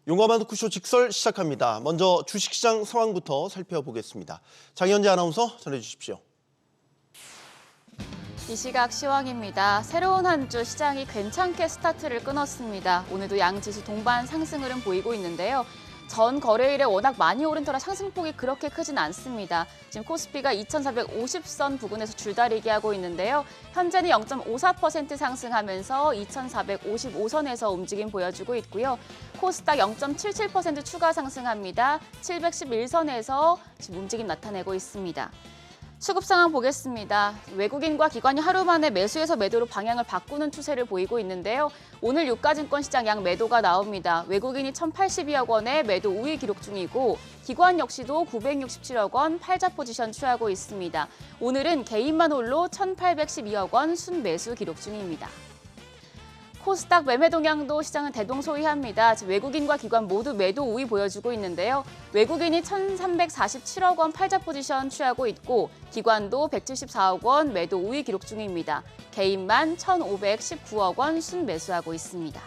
용감한 토크쇼 직설 시작합니다. 먼저 주식시장 상황부터 살펴보겠습니다. 장현재 아나운서 전해주십시오. 이 시각 시황입니다. 새로운 한 주 시장이 괜찮게 스타트를 끊었습니다. 오늘도 양지수 동반 상승 흐름 보이고 있는데요. 전 거래일에 워낙 많이 오른 터라 상승폭이 그렇게 크진 않습니다. 지금 코스피가 2,450선 부근에서 줄다리기 하고 있는데요. 현재는 0.54% 상승하면서 2,455선에서 움직임 보여주고 있고요. 코스닥 0.77% 추가 상승합니다. 711선에서 지금 움직임 나타내고 있습니다. 수급 상황 보겠습니다. 외국인과 기관이 하루 만에 매수에서 매도로 방향을 바꾸는 추세를 보이고 있는데요. 오늘 유가증권 시장 양 매도가 나옵니다. 외국인이 1,082억 원의 매도 우위 기록 중이고 기관 역시도 967억 원 팔자 포지션 취하고 있습니다. 오늘은 개인만 홀로 1,812억 원 순매수 기록 중입니다. 코스닥 매매 동향도 시장은 대동소이합니다. 외국인과 기관 모두 매도 우위 보여주고 있는데요. 외국인이 1,347억 원 팔자 포지션 취하고 있고 기관도 174억 원 매도 우위 기록 중입니다. 개인만 1,519억 원 순매수하고 있습니다.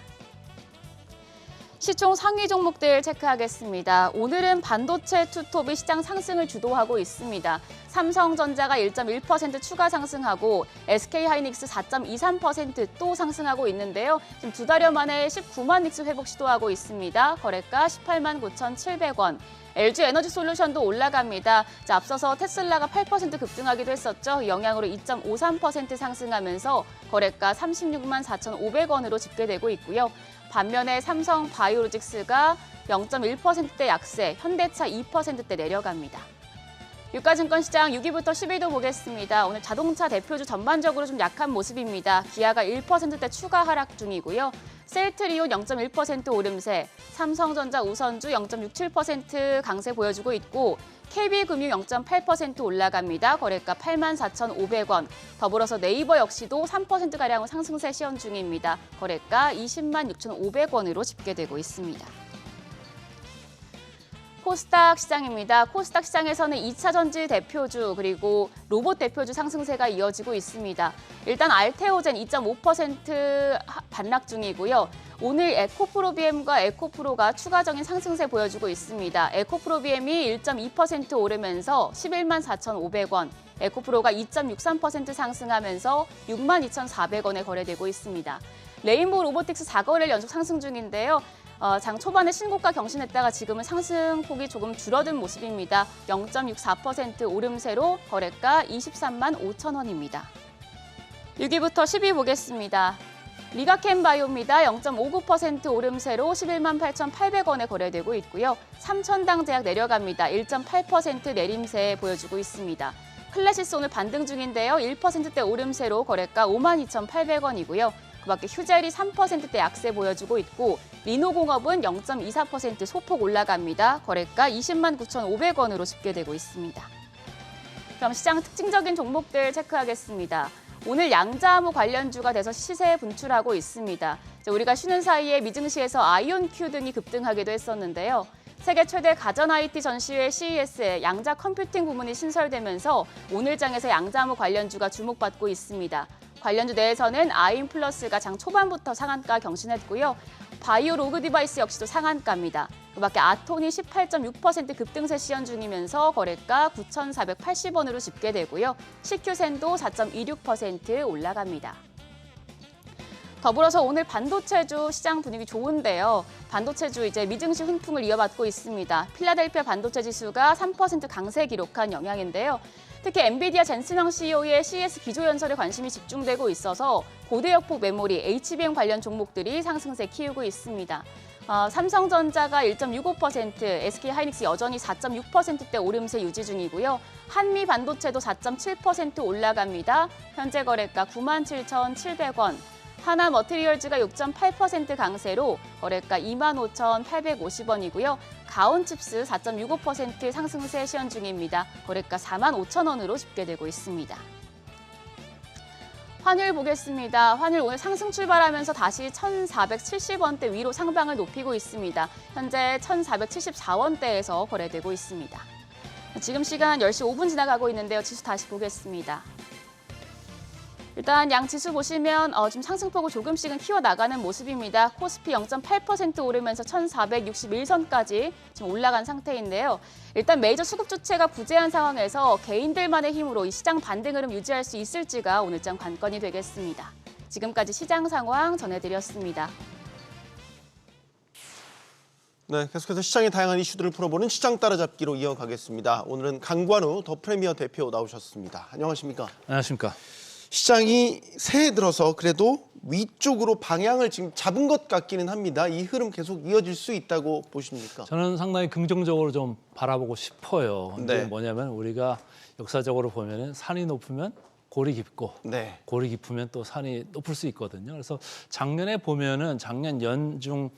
시총 상위 종목들 체크하겠습니다. 오늘은 반도체 투톱이 시장 상승을 주도하고 있습니다. 삼성전자가 1.1% 추가 상승하고 SK하이닉스 4.23% 또 상승하고 있는데요. 지금 두 달여 만에 19만 닉스 회복 시도하고 있습니다. 거래가 18만 9,700원. LG에너지솔루션도 올라갑니다. 앞서서 테슬라가 8% 급등하기도 했었죠. 이 영향으로 2.53% 상승하면서 거래가 36만 4,500원으로 집계되고 있고요. 반면에 삼성 바이오로직스가 0.1%대 약세, 현대차 2%대 내려갑니다. 유가증권 시장 6위부터 10위도 보겠습니다. 오늘 자동차 대표주 전반적으로 좀 약한 모습입니다. 기아가 1%대 추가 하락 중이고요. 셀트리온 0.1% 오름세, 삼성전자 우선주 0.67% 강세 보여주고 있고 KB금융 0.8% 올라갑니다. 거래가 84,500원. 더불어서 네이버 역시도 3%가량 상승세 시현 중입니다. 거래가 20만 6,500원으로 집계되고 있습니다. 코스닥 시장입니다. 코스닥 시장에서는 2차 전지 대표주 그리고 로봇 대표주 상승세가 이어지고 있습니다. 일단 알테오젠 2.5% 반락 중이고요. 오늘 에코프로비엠과 에코프로가 추가적인 상승세 보여주고 있습니다. 에코프로비엠이 1.2% 오르면서 11만 4,500원, 에코프로가 2.63% 상승하면서 6만 2,400원에 거래되고 있습니다. 레인보우 로보틱스 4거래일 연속 상승 중인데요. 장 초반에 신고가 경신했다가 지금은 상승폭이 조금 줄어든 모습입니다. 0.64% 오름세로 거래가 23만 5천 원입니다. 6위부터 10위 보겠습니다. 리가캠바이오입니다. 0.59% 오름세로 11만 8,800원에 거래되고 있고요. 삼천당 제약 내려갑니다. 1.8% 내림세 보여주고 있습니다. 클래시스 오늘 반등 중인데요. 1%대 오름세로 거래가 5만 2,800원이고요. 그밖에 휴젤이 3%대 약세 보여주고 있고 리노공업은 0.24% 소폭 올라갑니다. 거래가 20만 9,500원으로 집계되고 있습니다. 그럼 시장 특징적인 종목들 체크하겠습니다. 오늘 양자암호 관련주가 돼서 시세에 분출하고 있습니다. 우리가 쉬는 사이에 미증시에서 아이온큐 등이 급등하기도 했었는데요. 세계 최대 가전 IT 전시회 CES에 양자 컴퓨팅 부문이 신설되면서 오늘 장에서 양자암호 관련주가 주목받고 있습니다. 관련주 내에서는 아임플러스가 장 초반부터 상한가 경신했고요. 바이오 로그 디바이스 역시도 상한가입니다. 그밖에 아톤이 18.6% 급등세 시현 중이면서 거래가 9,480원으로 집계되고요. CQ센도 4.26% 올라갑니다. 더불어서 오늘 반도체주 시장 분위기 좋은데요. 반도체주 이제 미증시 훈풍을 이어받고 있습니다. 필라델피아 반도체 지수가 3% 강세 기록한 영향인데요. 특히 엔비디아 젠슨황 CEO의 CES 기조연설에 관심이 집중되고 있어서 고대역폭 메모리, HBM 관련 종목들이 상승세 키우고 있습니다. 삼성전자가 1.65%, SK하이닉스 여전히 4.6%대 오름세 유지 중이고요. 한미 반도체도 4.7% 올라갑니다. 현재 거래가 97,700원. 하나 머티리얼즈가 6.8% 강세로 거래가 25,850원이고요. 가온칩스 4.65% 상승세 시현 중입니다. 거래가 45,000원으로 집계되고 있습니다. 환율 보겠습니다. 환율 오늘 상승 출발하면서 다시 1,470원대 위로 상방을 높이고 있습니다. 현재 1,474원대에서 거래되고 있습니다. 지금 시간 10시 5분 지나가고 있는데요. 지수 다시 보겠습니다. 일단 양 지수 보시면 지금 상승폭을 조금씩은 키워나가는 모습입니다. 코스피 0.8% 오르면서 1,461선까지 지금 올라간 상태인데요. 일단 메이저 수급 주체가 부재한 상황에서 개인들만의 힘으로 이 시장 반등 흐름 유지할 수 있을지가 오늘장 관건이 되겠습니다. 지금까지 시장 상황 전해드렸습니다. 네, 계속해서 시장의 다양한 이슈들을 풀어보는 시장 따라잡기로 이어가겠습니다. 오늘은 강관우 더 프리미어 대표 나오셨습니다. 안녕하십니까? 안녕하십니까? 시장이 새해 들어서 그래도 위쪽으로 방향을 지금 잡은 것 같기는 합니다. 이 흐름 계속 이어질 수 있다고 보십니까? 저는 상당히 긍정적으로 좀 바라보고 싶어요. 근데 네. 뭐냐면 우리가 역사적으로 보면은 산이 높으면 골이 깊고 네. 골이 깊으면 또 산이 높을 수 있거든요. 그래서 작년에 보면은 작년 연중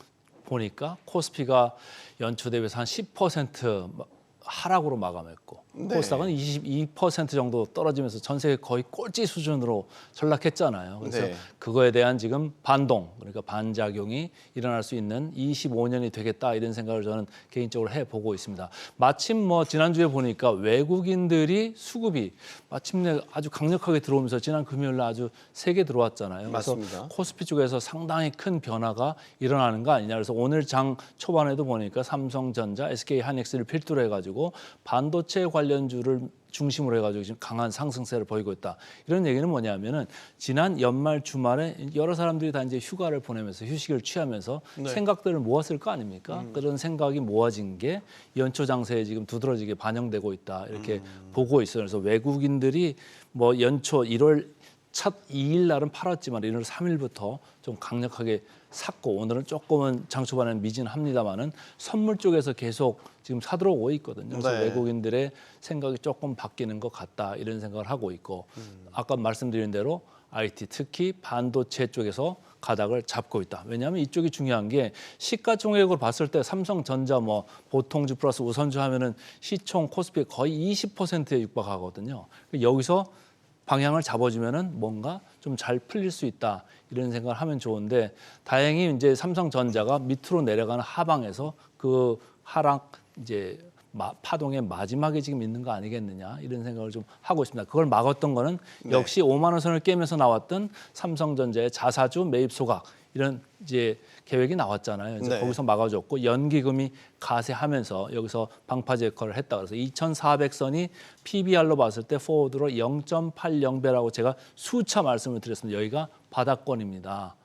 보니까 코스피가 연초 대비해서 한 10% 하락으로 마감했고 네. 코스닥은 22% 정도 떨어지면서 전 세계 거의 꼴찌 수준으로 전락했잖아요. 그래서 네. 그거에 대한 지금 반동, 그러니까 반작용이 일어날 수 있는 25년이 되겠다 이런 생각을 저는 개인적으로 해보고 있습니다. 마침 뭐 지난주에 보니까 외국인들이 수급이 마침내 아주 강력하게 들어오면서 지난 금요일 날 아주 세게 들어왔잖아요. 그래서 맞습니다. 코스피 쪽에서 상당히 큰 변화가 일어나는 거 아니냐. 그래서 오늘 장 초반에도 보니까 삼성전자, SK하이닉스를 필두로 해가지고 반도체 관련주를 중심으로 해가지고 지금 강한 상승세를 보이고 있다. 이런 얘기는 뭐냐면은 지난 연말 주말에 여러 사람들이 다 이제 휴가를 보내면서 휴식을 취하면서 네. 생각들을 모았을 거 아닙니까? 그런 생각이 모아진 게 연초 장세에 지금 두드러지게 반영되고 있다. 이렇게 보고 있어요. 그래서 외국인들이 뭐 연초 1월 첫 2일 날은 팔았지만 1월 3일부터 좀 강력하게 샀고 오늘은 조금은 장 초반에는 미진합니다만은 선물 쪽에서 계속 지금 사들어오고 있거든요. 그래서 네. 외국인들의 생각이 조금 바뀌는 것 같다 이런 생각을 하고 있고 아까 말씀드린 대로 IT 특히 반도체 쪽에서 가닥을 잡고 있다. 왜냐하면 이쪽이 중요한 게 시가총액으로 봤을 때 삼성전자 뭐 보통주 플러스 우선주 하면은 시총 코스피 거의 20%에 육박하거든요. 여기서 방향을 잡아주면은 뭔가 좀 잘 풀릴 수 있다 이런 생각을 하면 좋은데 다행히 이제 삼성전자가 밑으로 내려가는 하방에서 그 하락 이제 파동의 마지막에 지금 있는 거 아니겠느냐 이런 생각을 좀 하고 있습니다. 그걸 막았던 거는 역시 5만 원 선을 깨면서 나왔던 삼성전자의 자사주 매입 소각 이런 이제 계획이 나왔잖아요. 그래서 네. 거기서 막아줬고 연기금이 가세하면서 여기서 방파제 역할을 했다. 그래서 2,400선이 PBR로 봤을 때 포워드로 0.80배라고 제가 수차 말씀을 드렸습니다. 여기가 바닥권입니다.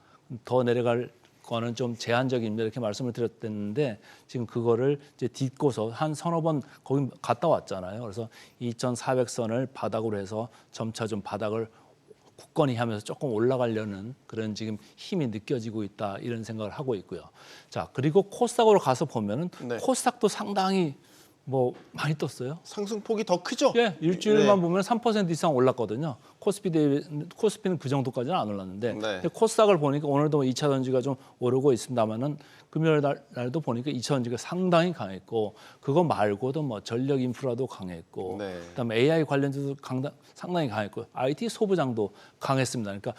더 내려갈 거는 좀 제한적입니다. 이렇게 말씀을 드렸는데 지금 그거를 이제 딛고서 한 서너 번 거기 갔다 왔잖아요. 그래서 2,400선을 바닥으로 해서 점차 좀 바닥을 굳건히 하면서 조금 올라가려는 그런 지금 힘이 느껴지고 있다 이런 생각을 하고 있고요. 자 그리고 코스닥으로 가서 보면은 네. 코스닥도 상당히 뭐 많이 떴어요. 상승폭이 더 크죠? 예, 일주일만 네. 보면 3% 이상 올랐거든요. 코스피는 그 정도까지는 안 올랐는데 네. 근데 코스닥을 보니까 오늘도 2차 전지가 좀 오르고 있습니다만은 금요일 날도 보니까 2차 전지가 상당히 강했고 그거 말고도 뭐 전력 인프라도 강했고 네. 그다음에 AI 관련주도 상당히 강했고 IT 소부장도 강했습니다. 그러니까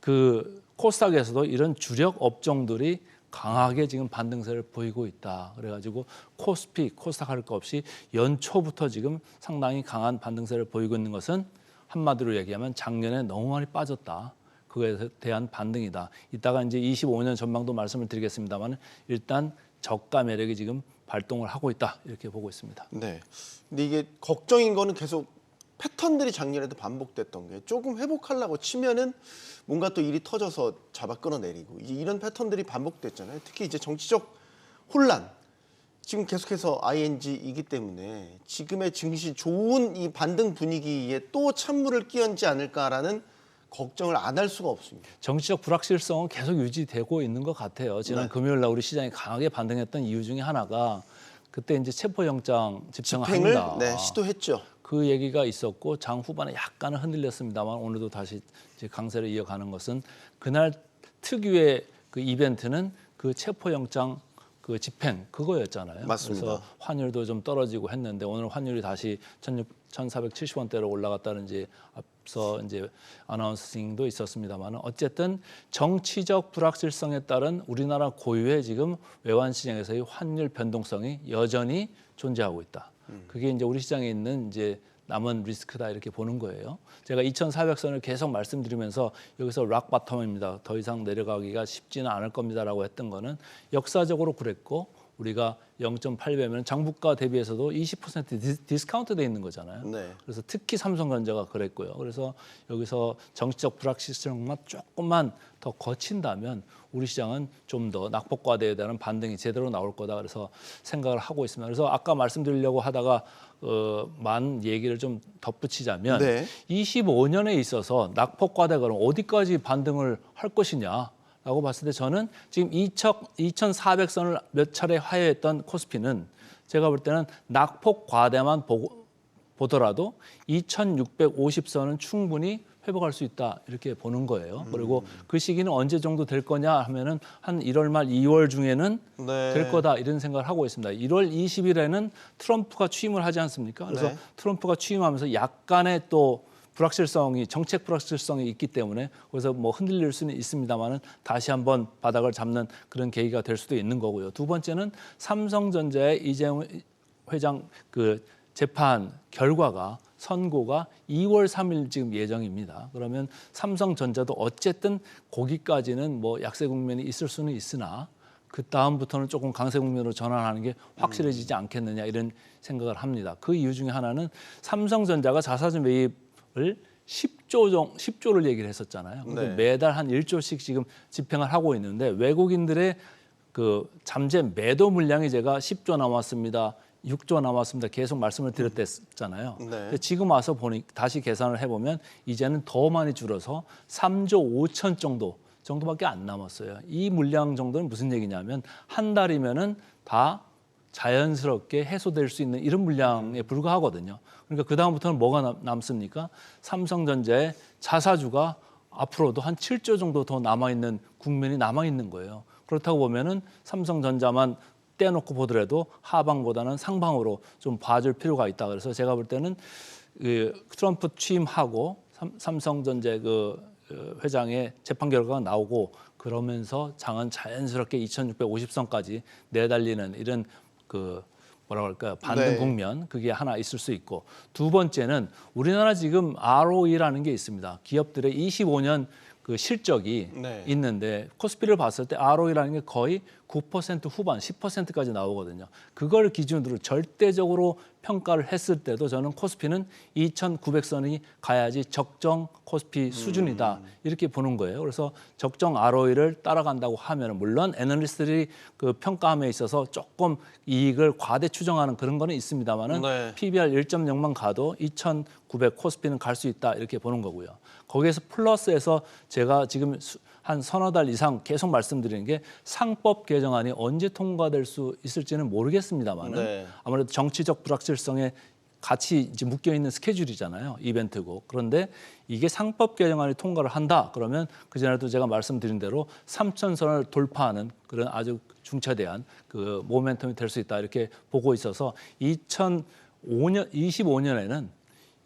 그 코스닥에서도 이런 주력 업종들이 강하게 지금 반등세를 보이고 있다. 그래가지고 코스닥 할 거 없이 연초부터 지금 상당히 강한 반등세를 보이고 있는 것은 한마디로 얘기하면 작년에 너무 많이 빠졌다. 그거에 대한 반등이다. 이따가 이제 25년 전망도 말씀을 드리겠습니다만 일단 저가 매력이 지금 발동을 하고 있다. 이렇게 보고 있습니다. 네. 근데 이게 걱정인 거는 계속 패턴들이 작년에도 반복됐던 게 조금 회복하려고 치면은 뭔가 또 일이 터져서 잡아 끌어내리고 이런 패턴들이 반복됐잖아요. 특히 이제 정치적 혼란 지금 계속해서 ING이기 때문에 지금의 증시 좋은 이 반등 분위기에 또 찬물을 끼얹지 않을까라는 걱정을 안 할 수가 없습니다. 정치적 불확실성은 계속 유지되고 있는 것 같아요. 지난 네. 금요일 날 우리 시장이 강하게 반등했던 이유 중에 하나가 그때 이제 체포영장 집행을 집행을 한다. 네, 시도했죠. 그 얘기가 있었고 장 후반에 약간은 흔들렸습니다만 오늘도 다시 이제 강세를 이어가는 것은 그날 특유의 그 이벤트는 그 체포영장 그 집행 그거였잖아요. 맞습니다. 그래서 환율도 좀 떨어지고 했는데 오늘 환율이 다시 1,470원대로 올라갔다는 이제 앞서 이제 아나운싱도 있었습니다만 어쨌든 정치적 불확실성에 따른 우리나라 고유의 지금 외환 시장에서의 환율 변동성이 여전히 존재하고 있다. 그게 이제 우리 시장에 있는 이제 남은 리스크다 이렇게 보는 거예요. 제가 2,400선을 계속 말씀드리면서 여기서 락 바텀입니다. 더 이상 내려가기가 쉽지는 않을 겁니다라고 했던 거는 역사적으로 그랬고 우리가 0.8배면 장부가 대비해서도 20% 디스카운트 돼 있는 거잖아요. 네. 그래서 특히 삼성전자가 그랬고요. 그래서 여기서 정치적 불확실성만 조금만 더 거친다면 우리 시장은 좀 더 낙폭과대에 대한 반등이 제대로 나올 거다. 그래서 생각을 하고 있습니다. 그래서 아까 말씀드리려고 하다가 만 얘기를 좀 덧붙이자면 네. 25년에 있어서 낙폭과대가 그럼 어디까지 반등을 할 것이냐. 라고 봤을 때 저는 지금 2,400선을 몇 차례 하회했던 코스피는 제가 볼 때는 낙폭 과대만 보더라도 2,650선은 충분히 회복할 수 있다 이렇게 보는 거예요. 그리고 그 시기는 언제 정도 될 거냐 하면은 한 1월 말 2월 중에는 네. 될 거다 이런 생각을 하고 있습니다. 1월 20일에는 트럼프가 취임을 하지 않습니까? 그래서 네. 트럼프가 취임하면서 약간의 또 불확실성이 정책 불확실성이 있기 때문에 그래서 뭐 흔들릴 수는 있습니다만은 다시 한번 바닥을 잡는 그런 계기가 될 수도 있는 거고요. 두 번째는 삼성전자의 이재용 회장 그 재판 결과가 선고가 2월 3일 지금 예정입니다. 그러면 삼성전자도 어쨌든 거기까지는 뭐 약세 국면이 있을 수는 있으나 그 다음부터는 조금 강세 국면으로 전환하는 게 확실해지지 않겠느냐 이런 생각을 합니다. 그 이유 중에 하나는 삼성전자가 자사주 매입을 10조를 얘기를 했었잖아요. 근데 네. 매달 한 1조씩 지금 집행을 하고 있는데 외국인들의 그 잠재 매도 물량이 제가 10조 남았습니다. 6조 남았습니다. 계속 말씀을 드렸댔잖아요. 네. 근데 지금 와서 보니 다시 계산을 해보면 이제는 더 많이 줄어서 3조 5천 정도밖에 안 남았어요. 이 물량 정도는 무슨 얘기냐면 한 달이면은 다 자연스럽게 해소될 수 있는 이런 물량에 불과하거든요. 그러니까 그 다음부터는 뭐가 남습니까? 삼성전자의 자사주가 앞으로도 한 7조 정도 더 남아있는 국면이 남아있는 거예요. 그렇다고 보면은 삼성전자만 떼놓고 보더라도 하방보다는 상방으로 좀 봐줄 필요가 있다. 그래서 제가 볼 때는 그 트럼프 취임하고 삼성전자 그 회장의 재판 결과가 나오고 그러면서 장은 자연스럽게 2,650선까지 내달리는 이런 그 뭐라 그럴까요? 반등 네. 국면 그게 하나 있을 수 있고 두 번째는 우리나라 지금 ROE라는 게 있습니다. 기업들의 25년 그 실적이 네. 있는데 코스피를 봤을 때 ROE라는 게 거의 9% 후반, 10%까지 나오거든요. 그걸 기준으로 절대적으로 평가를 했을 때도 저는 코스피는 2,900선이 가야지 적정 코스피 수준이다 이렇게 보는 거예요. 그래서 적정 ROE를 따라간다고 하면 물론 애널리스트들이 그 평가함에 있어서 조금 이익을 과대 추정하는 그런 거는 있습니다만은 네. PBR 1.0만 가도 2,900 코스피는 갈 수 있다 이렇게 보는 거고요. 거기에서 플러스해서 제가 지금 한 서너 달 이상 계속 말씀드리는 게 상법 개정안이 언제 통과될 수 있을지는 모르겠습니다만은 네. 아무래도 정치적 불확실성에 같이 이제 묶여 있는 스케줄이잖아요. 이벤트고. 그런데 이게 상법 개정안이 통과를 한다. 그러면 그 전에도 제가 말씀드린 대로 3,000선을 돌파하는 그런 아주 중차대한 그 모멘텀이 될 수 있다. 이렇게 보고 있어서 25년에는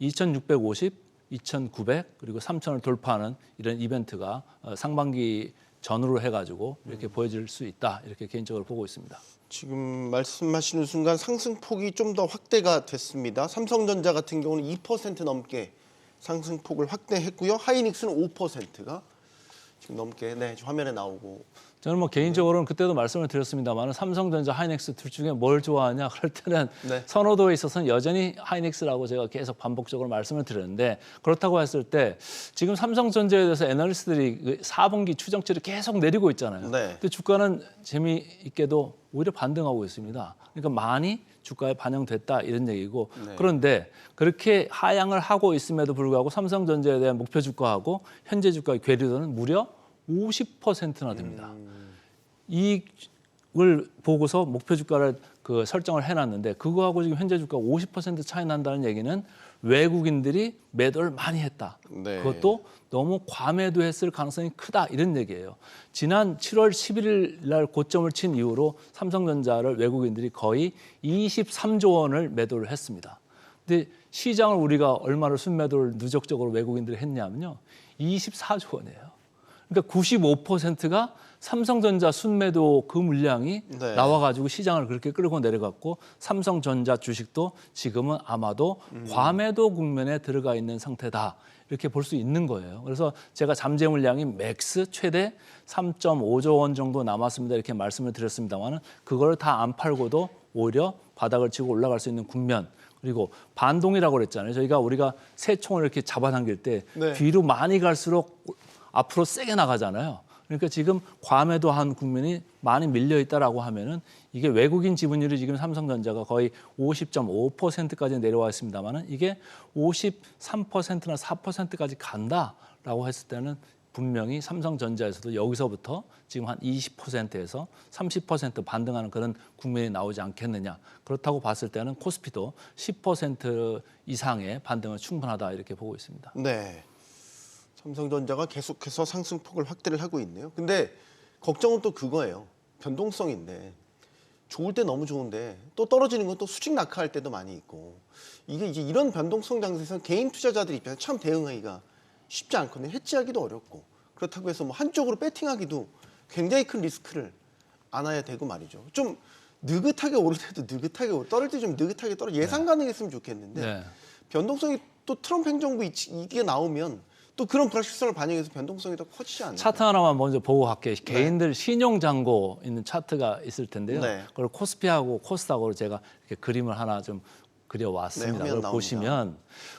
2,650 2,900 그리고 3,000을 돌파하는 이런 이벤트가 상반기 전후로 해가지고 이렇게 보여질 수 있다 이렇게 개인적으로 보고 있습니다. 지금 말씀하시는 순간 상승폭이 좀 더 확대가 됐습니다. 삼성전자 같은 경우는 2% 넘게 상승폭을 확대했고요. 하이닉스는 5%가 지금 넘게 화면에 나오고. 저는 뭐 개인적으로는 그때도 말씀을 드렸습니다만 삼성전자, 하이닉스 둘 중에 뭘 좋아하냐 그럴 때는 네. 선호도에 있어서는 여전히 하이닉스라고 제가 계속 반복적으로 말씀을 드렸는데 그렇다고 했을 때 지금 삼성전자에 대해서 애널리스트들이 4분기 추정치를 계속 내리고 있잖아요. 네. 근데 주가는 재미있게도 오히려 반등하고 있습니다. 그러니까 많이 주가에 반영됐다 이런 얘기고 네. 그런데 그렇게 하향을 하고 있음에도 불구하고 삼성전자에 대한 목표 주가하고 현재 주가의 괴리도는 무려 50%나 됩니다. 이익을 보고서 목표 주가를 그 설정을 해놨는데 그거하고 지금 현재 주가 50% 차이 난다는 얘기는 외국인들이 매도를 많이 했다. 네. 그것도 너무 과매도했을 가능성이 크다 이런 얘기예요. 지난 7월 11일 날 고점을 친 이후로 삼성전자를 외국인들이 거의 23조 원을 매도를 했습니다. 근데 시장을 우리가 얼마를 순매도를 누적적으로 외국인들이 했냐면요. 24조 원이에요. 그러니까 95%가 삼성전자 순매도 그 물량이 네. 나와가지고 시장을 그렇게 끌고 내려갔고 삼성전자 주식도 지금은 아마도 과매도 국면에 들어가 있는 상태다. 이렇게 볼 수 있는 거예요. 그래서 제가 잠재 물량이 맥스 최대 3.5조 원 정도 남았습니다. 이렇게 말씀을 드렸습니다만은 그걸 다 안 팔고도 오히려 바닥을 치고 올라갈 수 있는 국면. 그리고 반동이라고 그랬잖아요. 우리가 새 총을 이렇게 잡아당길 때 네. 뒤로 많이 갈수록 앞으로 세게 나가잖아요. 그러니까 지금 과매도한 국면이 많이 밀려 있다라고 하면은 이게 외국인 지분율이 지금 삼성전자가 거의 50.5%까지 내려와 있습니다만은 이게 53%나 4%까지 간다라고 했을 때는 분명히 삼성전자에서도 여기서부터 지금 한 20%에서 30% 반등하는 그런 국면이 나오지 않겠느냐. 그렇다고 봤을 때는 코스피도 10% 이상의 반등은 충분하다 이렇게 보고 있습니다. 네. 삼성전자가 계속해서 상승폭을 확대를 하고 있네요. 근데 걱정은 또 그거예요. 변동성인데 좋을 때 너무 좋은데 또 떨어지는 건 또 수직 낙하할 때도 많이 있고 이게 이제 이런 변동성 장세에서 개인 투자자들 입장에서 참 대응하기가 쉽지 않거든요. 해지하기도 어렵고 그렇다고 해서 뭐 한쪽으로 배팅하기도 굉장히 큰 리스크를 안아야 되고 말이죠. 좀 느긋하게 오를 때도 느긋하게 오르고 떨어질 때 좀 느긋하게 떨어 예상 가능했으면 좋겠는데 네. 변동성이 또 트럼프 행정부 이게 나오면 또 그런 불확실성을 반영해서 변동성이 더 커지지 않을까. 차트 하나만 먼저 보고 갈게요. 개인들 신용 잔고 있는 차트가 있을 텐데요. 네. 그걸 코스피하고 코스닥으로 제가 이렇게 그림을 하나 좀 그려왔습니다. 네, 화면 그걸 나옵니다. 보시면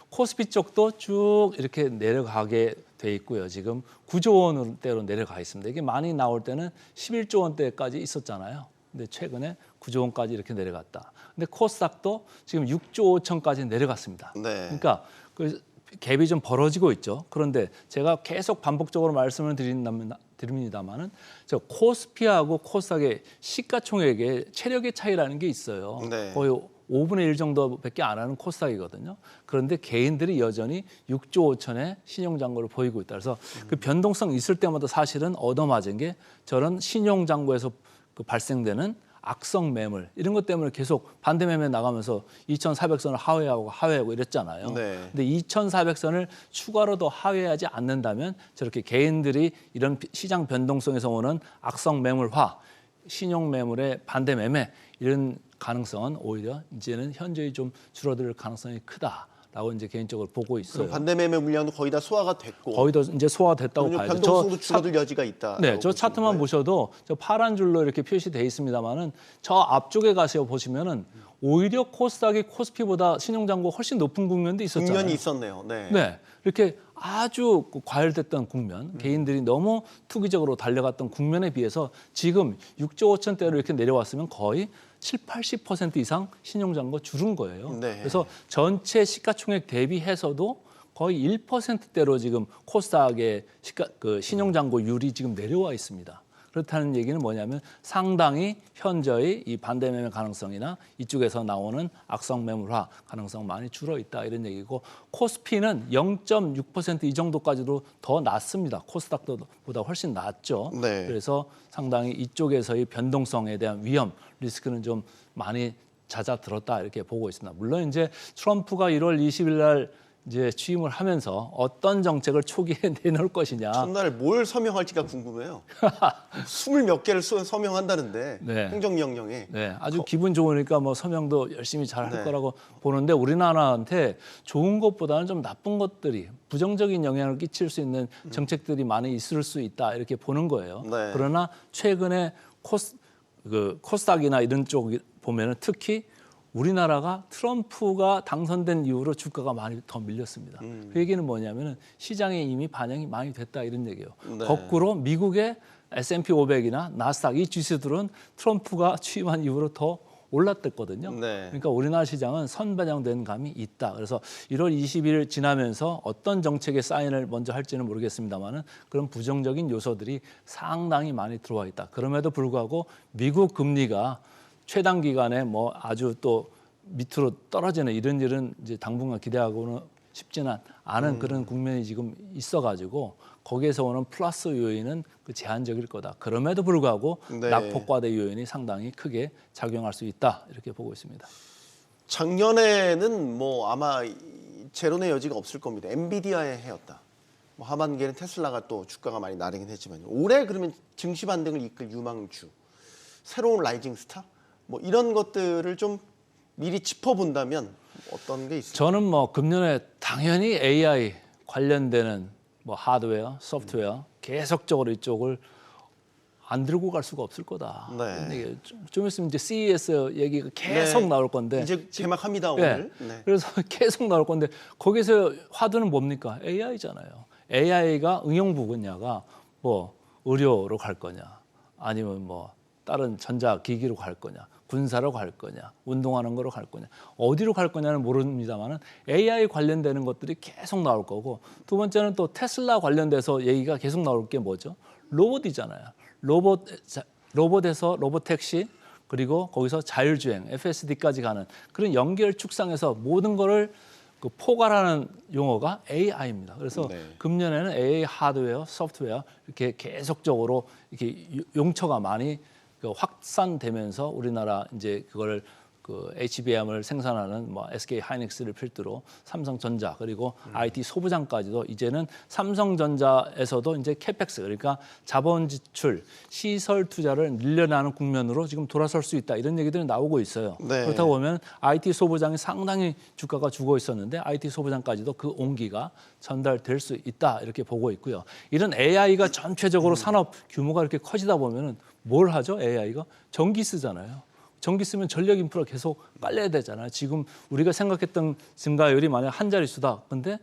코스피 쪽도 쭉 이렇게 내려가게 돼 있고요. 지금 9조 원대로 내려가 있습니다. 이게 많이 나올 때는 11조 원대까지 있었잖아요. 근데 최근에 9조 원까지 이렇게 내려갔다. 근데 코스닥도 지금 6조 5천까지 내려갔습니다. 네. 그러니까 그 갭이 좀 벌어지고 있죠. 그런데 제가 계속 반복적으로 말씀을 드립니다만은 저 코스피하고 코스닥의 시가총액의 체력의 차이라는 게 있어요. 네. 거의 5분의 1 정도밖에 안 하는 코스닥이거든요. 그런데 개인들이 여전히 6조 5천의 신용잔고를 보이고 있다. 그래서 그 변동성 있을 때마다 사실은 얻어맞은 게 저런 신용잔고에서 그 발생되는 악성 매물 이런 것 때문에 계속 반대 매매 나가면서 2,400선을 하회하고 이랬잖아요. 네. 근데 2,400선을 추가로 더 하회하지 않는다면 저렇게 개인들이 이런 시장 변동성에서 오는 악성 매물화, 신용 매물의 반대 매매 이런 가능성은 오히려 이제는 현저히 좀 줄어들 가능성이 크다라고 이제 개인적으로 보고 있어요. 반대 매매 물량도 거의 다 소화가 됐고 거의 다 이제 소화됐다고 봐야죠. 변동성도 줄어들 여지가 있다. 네, 저 차트만 보셔도 저 파란 줄로 이렇게 표시돼 있습니다만은 저 앞쪽에 가서 보시면은 오히려 코스닥이 코스피보다 신용잔고 훨씬 높은 국면도 있었잖아요. 국면이 있었네요. 네. 네, 이렇게 아주 과열됐던 국면, 개인들이 너무 투기적으로 달려갔던 국면에 비해서 지금 6조 5천대로 이렇게 내려왔으면 거의 70~80% 이상 신용잔고 줄은 거예요. 네. 그래서 전체 시가총액 대비해서도 거의 1%대로 지금 코스닥의 신용잔고율이 지금 내려와 있습니다. 그렇다는 얘기는 뭐냐면 상당히 현저히 이 반대 매매 가능성이나 이쪽에서 나오는 악성 매물화 가능성 많이 줄어 있다 이런 얘기고 코스피는 0.6% 이 정도까지도 더 낮습니다. 코스닥보다 훨씬 낮죠. 네. 그래서 상당히 이쪽에서의 변동성에 대한 위험 리스크는 좀 많이 잦아들었다 이렇게 보고 있습니다. 물론 이제 트럼프가 1월 20일 날 이제 취임을 하면서 어떤 정책을 초기에 내놓을 것이냐. 첫날 뭘 서명할지가 궁금해요. 20몇 개를 서명한다는데 네. 행정명령에. 네, 아주 기분 좋으니까 뭐 서명도 열심히 잘 할 네. 거라고 보는데 우리나라한테 좋은 것보다는 좀 나쁜 것들이 부정적인 영향을 끼칠 수 있는 정책들이 많이 있을 수 있다 이렇게 보는 거예요. 네. 그러나 최근에 코스닥이나 이런 쪽 보면은 특히 우리나라가 트럼프가 당선된 이후로 주가가 많이 더 밀렸습니다. 그 얘기는 뭐냐면은 시장에 이미 반영이 많이 됐다 이런 얘기예요. 네. 거꾸로 미국의 S&P 500이나 나스닥 이 지수들은 트럼프가 취임한 이후로 더 올랐댔거든요. 네. 그러니까 우리나라 시장은 선반영된 감이 있다. 그래서 1월 20일 지나면서 어떤 정책의 사인을 먼저 할지는 모르겠습니다만은 그런 부정적인 요소들이 상당히 많이 들어와 있다. 그럼에도 불구하고 미국 금리가 최단 기간에 뭐 아주 또 밑으로 떨어지는 이런 일은 이제 당분간 기대하고는 쉽지는 않은 그런 국면이 지금 있어가지고 거기에서 오는 플러스 요인은 그 제한적일 거다. 그럼에도 불구하고 네. 낙폭과대 요인이 상당히 크게 작용할 수 있다 이렇게 보고 있습니다. 작년에는 뭐 아마 재론의 여지가 없을 겁니다. 엔비디아의 해였다. 뭐 하반기에는 테슬라가 또 주가가 많이 나르긴 했지만요. 올해 그러면 증시 반등을 이끌 유망주, 새로운 라이징 스타, 뭐 이런 것들을 좀 미리 짚어본다면 어떤 게 있을까요? 저는 뭐 금년에 당연히 AI 관련되는 뭐 하드웨어, 소프트웨어 계속적으로 이쪽을 안 들고 갈 수가 없을 거다. 네. 이게 좀 있으면 이제 CES 얘기가 계속 네. 나올 건데 이제 개막합니다 네. 오늘. 네. 그래서 계속 나올 건데 거기서 화두는 뭡니까? AI잖아요. AI가 응용 분야가 뭐 의료로 갈 거냐, 아니면 뭐 다른 전자기기로 갈 거냐, 군사로 갈 거냐, 운동하는 거로 갈 거냐, 어디로 갈 거냐는 모릅니다만은 AI 관련되는 것들이 계속 나올 거고, 두 번째는 또 테슬라 관련돼서 얘기가 계속 나올 게 뭐죠? 로봇이잖아요. 로봇에서 로봇 택시, 그리고 거기서 자율주행, FSD까지 가는 그런 연결 축상에서 모든 거를 그 포괄하는 용어가 AI입니다. 그래서 네. 금년에는 AI 하드웨어, 소프트웨어 이렇게 계속적으로 이렇게 용처가 많이 그 확산되면서 우리나라 이제 그걸 그 HBM을 생산하는 뭐 SK 하이닉스를 필두로 삼성전자 그리고 IT 소부장까지도 이제는 삼성전자에서도 이제 캐펙스 그러니까 자본 지출, 시설 투자를 늘려나가는 국면으로 지금 돌아설 수 있다 이런 얘기들이 나오고 있어요. 네. 그렇다고 보면 IT 소부장이 상당히 주가가 죽어 있었는데 IT 소부장까지도 그 온기가 전달될 수 있다 이렇게 보고 있고요. 이런 AI가 전체적으로 산업 규모가 이렇게 커지다 보면은 뭘 하죠? AI가 전기 쓰잖아요. 전기 쓰면 전력 인프라 계속 깔려야 되잖아요. 지금 우리가 생각했던 증가율이 만약 한 자릿수다. 근데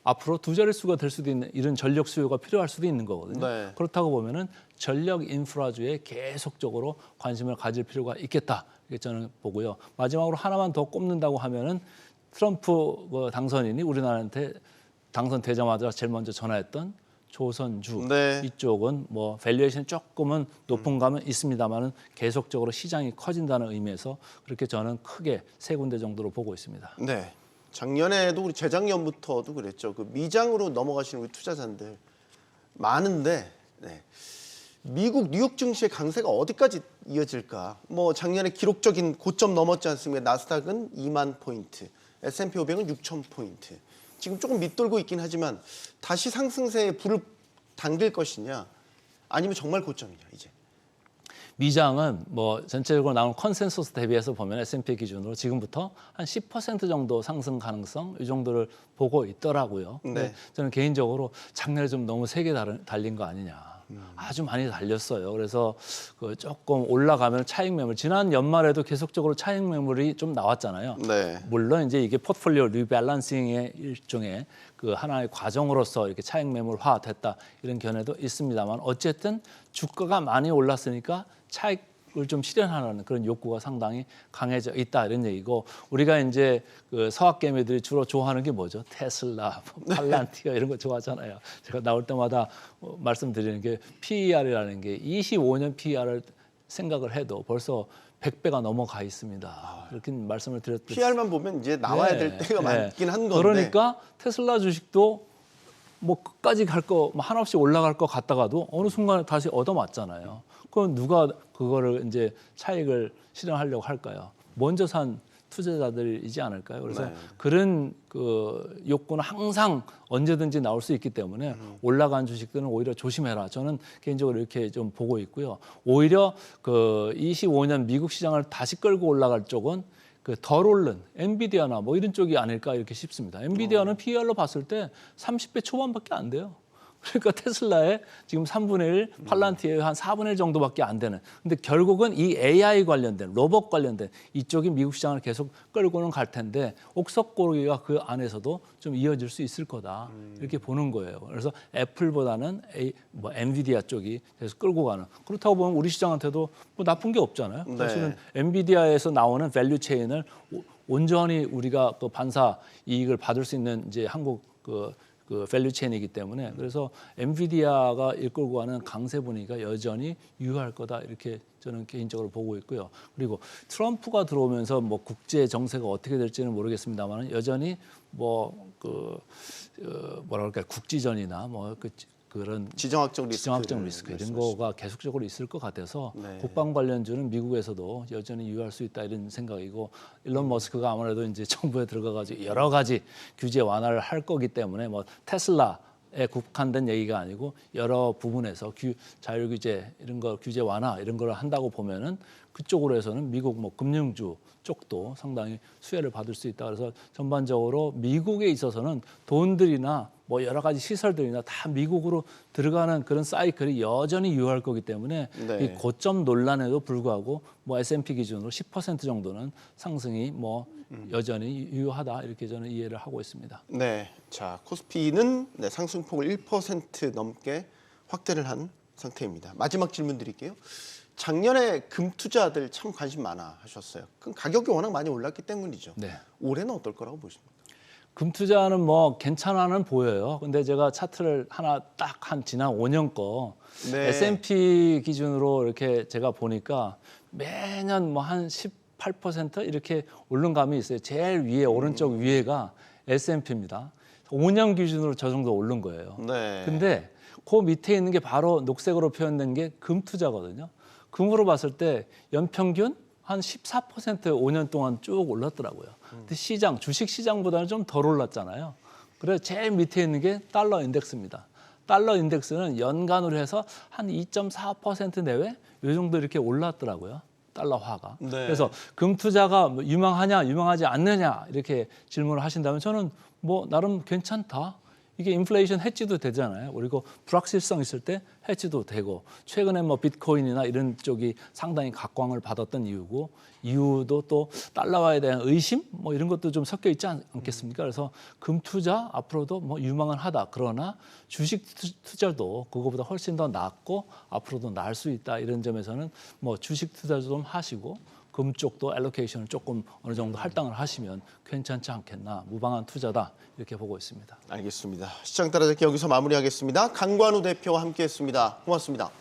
앞으로 두 자릿수가 될 수도 있는 이런 전력 수요가 필요할 수도 있는 거거든요. 네. 그렇다고 보면은 전력 인프라주에 계속적으로 관심을 가질 필요가 있겠다. 이렇게 저는 보고요. 마지막으로 하나만 더 꼽는다고 하면은 트럼프 당선인이 우리나라한테 당선되자마자 제일 먼저 전화했던 조선주 네. 이쪽은 뭐 밸류에이션이 조금은 높은 감은 있습니다만은 계속적으로 시장이 커진다는 의미에서 그렇게 저는 크게 세 군데 정도로 보고 있습니다. 네. 작년에도 우리 재작년부터도 그랬죠. 그 미장으로 넘어가시는 우리 투자자들 많은데 네. 미국 뉴욕 증시의 강세가 어디까지 이어질까? 뭐 작년에 기록적인 고점 넘었지 않습니까? 나스닥은 2만 포인트, S&P 500은 6천 포인트. 지금 조금 밑돌고 있긴 하지만 다시 상승세에 불을 당길 것이냐 아니면 정말 고점이냐 이제. 미장은 뭐 전체적으로 나온 컨센서스 대비해서 보면 S&P 기준으로 지금부터 한 10% 정도 상승 가능성 이 정도를 보고 있더라고요. 네. 근데 저는 개인적으로 작년에 좀 너무 세게 달린 거 아니냐. 아주 많이 달렸어요. 그래서 그 조금 올라가면 차익 매물 지난 연말에도 계속적으로 차익 매물이 좀 나왔잖아요. 네. 물론 이제 이게 포트폴리오 리밸런싱의 일종의 그 하나의 과정으로서 이렇게 차익 매물화 됐다 이런 견해도 있습니다만 어쨌든 주가가 많이 올랐으니까 차익을 좀 실현하는 그런 욕구가 상당히 강해져 있다 이런 얘기고 우리가 이제 그 서학 개미들이 주로 좋아하는 게 뭐죠? 테슬라, 팔란티어 이런 거 좋아하잖아요. 제가 나올 때마다 말씀드리는 게 PER이라는 게 25년 PER을 생각을 해도 벌써 100배가 넘어가 있습니다. 이렇게 말씀을 드렸듯이 PR만 보면 이제 나와야 될 때가 많긴 한 건데. 그러니까 테슬라 주식도 뭐 끝까지 갈 거 한없이 올라갈 것 같다가도 어느 순간에 다시 얻어맞잖아요. 그럼 누가 그거를 이제 차익을 실현하려고 할까요? 먼저 산 투자자들이지 않을까요? 그래서 네. 그런 그 욕구는 항상 언제든지 나올 수 있기 때문에 올라간 주식들은 오히려 조심해라. 저는 개인적으로 이렇게 좀 보고 있고요. 오히려 그 25년 미국 시장을 다시 끌고 올라갈 쪽은 그 덜 오른 엔비디아나 뭐 이런 쪽이 아닐까 이렇게 싶습니다. 엔비디아는 PER로 봤을 때 30배 초반밖에 안 돼요. 그러니까 테슬라의 지금 3분의 1, 팔란티의 한 4분의 1 정도밖에 안 되는. 근데 결국은 이 AI 관련된, 로봇 관련된 이쪽이 미국 시장을 계속 끌고는 갈 텐데 옥석고르기가 그 안에서도 좀 이어질 수 있을 거다. 이렇게 보는 거예요. 그래서 애플보다는 엔비디아 쪽이 계속 끌고 가는. 그렇다고 보면 우리 시장한테도 뭐 나쁜 게 없잖아요. 네. 사실은 엔비디아에서 나오는 밸류 체인을 온전히 우리가 그 반사 이익을 받을 수 있는 이제 한국 그 밸류 체인이기 때문에 그래서 엔비디아가 이끌고 가는 강세 분위기가 여전히 유효할 거다 이렇게 저는 개인적으로 보고 있고요. 그리고 트럼프가 들어오면서 뭐 국제 정세가 어떻게 될지는 모르겠습니다만 여전히 뭐 뭐라 그럴까요 국지전이나 뭐 그런 지정학적 리스크 이런 거가 계속적으로 있을 것 같아서 네. 국방 관련주는 미국에서도 여전히 유효할 수 있다 이런 생각이고 일론 머스크가 아무래도 이제 정부에 들어가가지고 여러 가지 규제 완화를 할 거기 때문에 뭐 테슬라 국한된 얘기가 아니고 여러 부분에서 자율 규제 이런 거 규제 완화 이런 걸 한다고 보면은 그쪽으로 해서는 미국 뭐 금융주 쪽도 상당히 수혜를 받을 수 있다. 그래서 전반적으로 미국에 있어서는 돈들이나 뭐 여러 가지 시설들이나 다 미국으로 들어가는 그런 사이클이 여전히 유효할 거기 때문에 네. 이 고점 논란에도 불구하고 뭐 S&P 기준으로 10% 정도는 상승이 뭐 여전히 유효하다 이렇게 저는 이해를 하고 있습니다. 네, 자 코스피는 네, 상승폭을 1% 넘게 확대를 한 상태입니다. 마지막 질문 드릴게요. 작년에 금 투자들 참 관심 많아 하셨어요. 그럼 가격이 워낙 많이 올랐기 때문이죠. 네. 올해는 어떨 거라고 보십니까? 금 투자는 뭐 괜찮아는 보여요. 근데 제가 차트를 하나 딱 한 지난 5년 거 네. S&P 기준으로 이렇게 제가 보니까 매년 뭐 한 18% 이렇게 오른 감이 있어요. 제일 위에 오른쪽 위에가 S&P입니다. 5년 기준으로 저 정도 오른 거예요. 네. 근데 그 밑에 있는 게 바로 녹색으로 표현된 게 금 투자거든요. 금으로 봤을 때 연평균 한 14% 5년 동안 쭉 올랐더라고요. 근데 주식 시장보다는 좀 덜 올랐잖아요. 그래서 제일 밑에 있는 게 달러 인덱스입니다. 달러 인덱스는 연간으로 해서 한 2.4% 내외 이 정도 이렇게 올랐더라고요. 달러화가. 네. 그래서 금 투자가 뭐 유망하냐, 유망하지 않느냐 이렇게 질문을 하신다면 저는 뭐 나름 괜찮다. 이게 인플레이션 해지도 되잖아요. 그리고 불확실성 있을 때 해지도 되고 최근에 뭐 비트코인이나 이런 쪽이 상당히 각광을 받았던 이유도 또 달러화에 대한 의심 뭐 이런 것도 좀 섞여 있지 않겠습니까? 그래서 금 투자 앞으로도 뭐 유망은 하다. 그러나 주식 투자도 그거보다 훨씬 더 낫고 앞으로도 나을 수 있다. 이런 점에서는 뭐 주식 투자 좀 하시고 금 쪽도 알로케이션을 조금 어느 정도 할당을 하시면 괜찮지 않겠나. 무방한 투자다. 이렇게 보고 있습니다. 알겠습니다. 시장 따라잡기 여기서 마무리하겠습니다. 강관우 대표와 함께했습니다. 고맙습니다.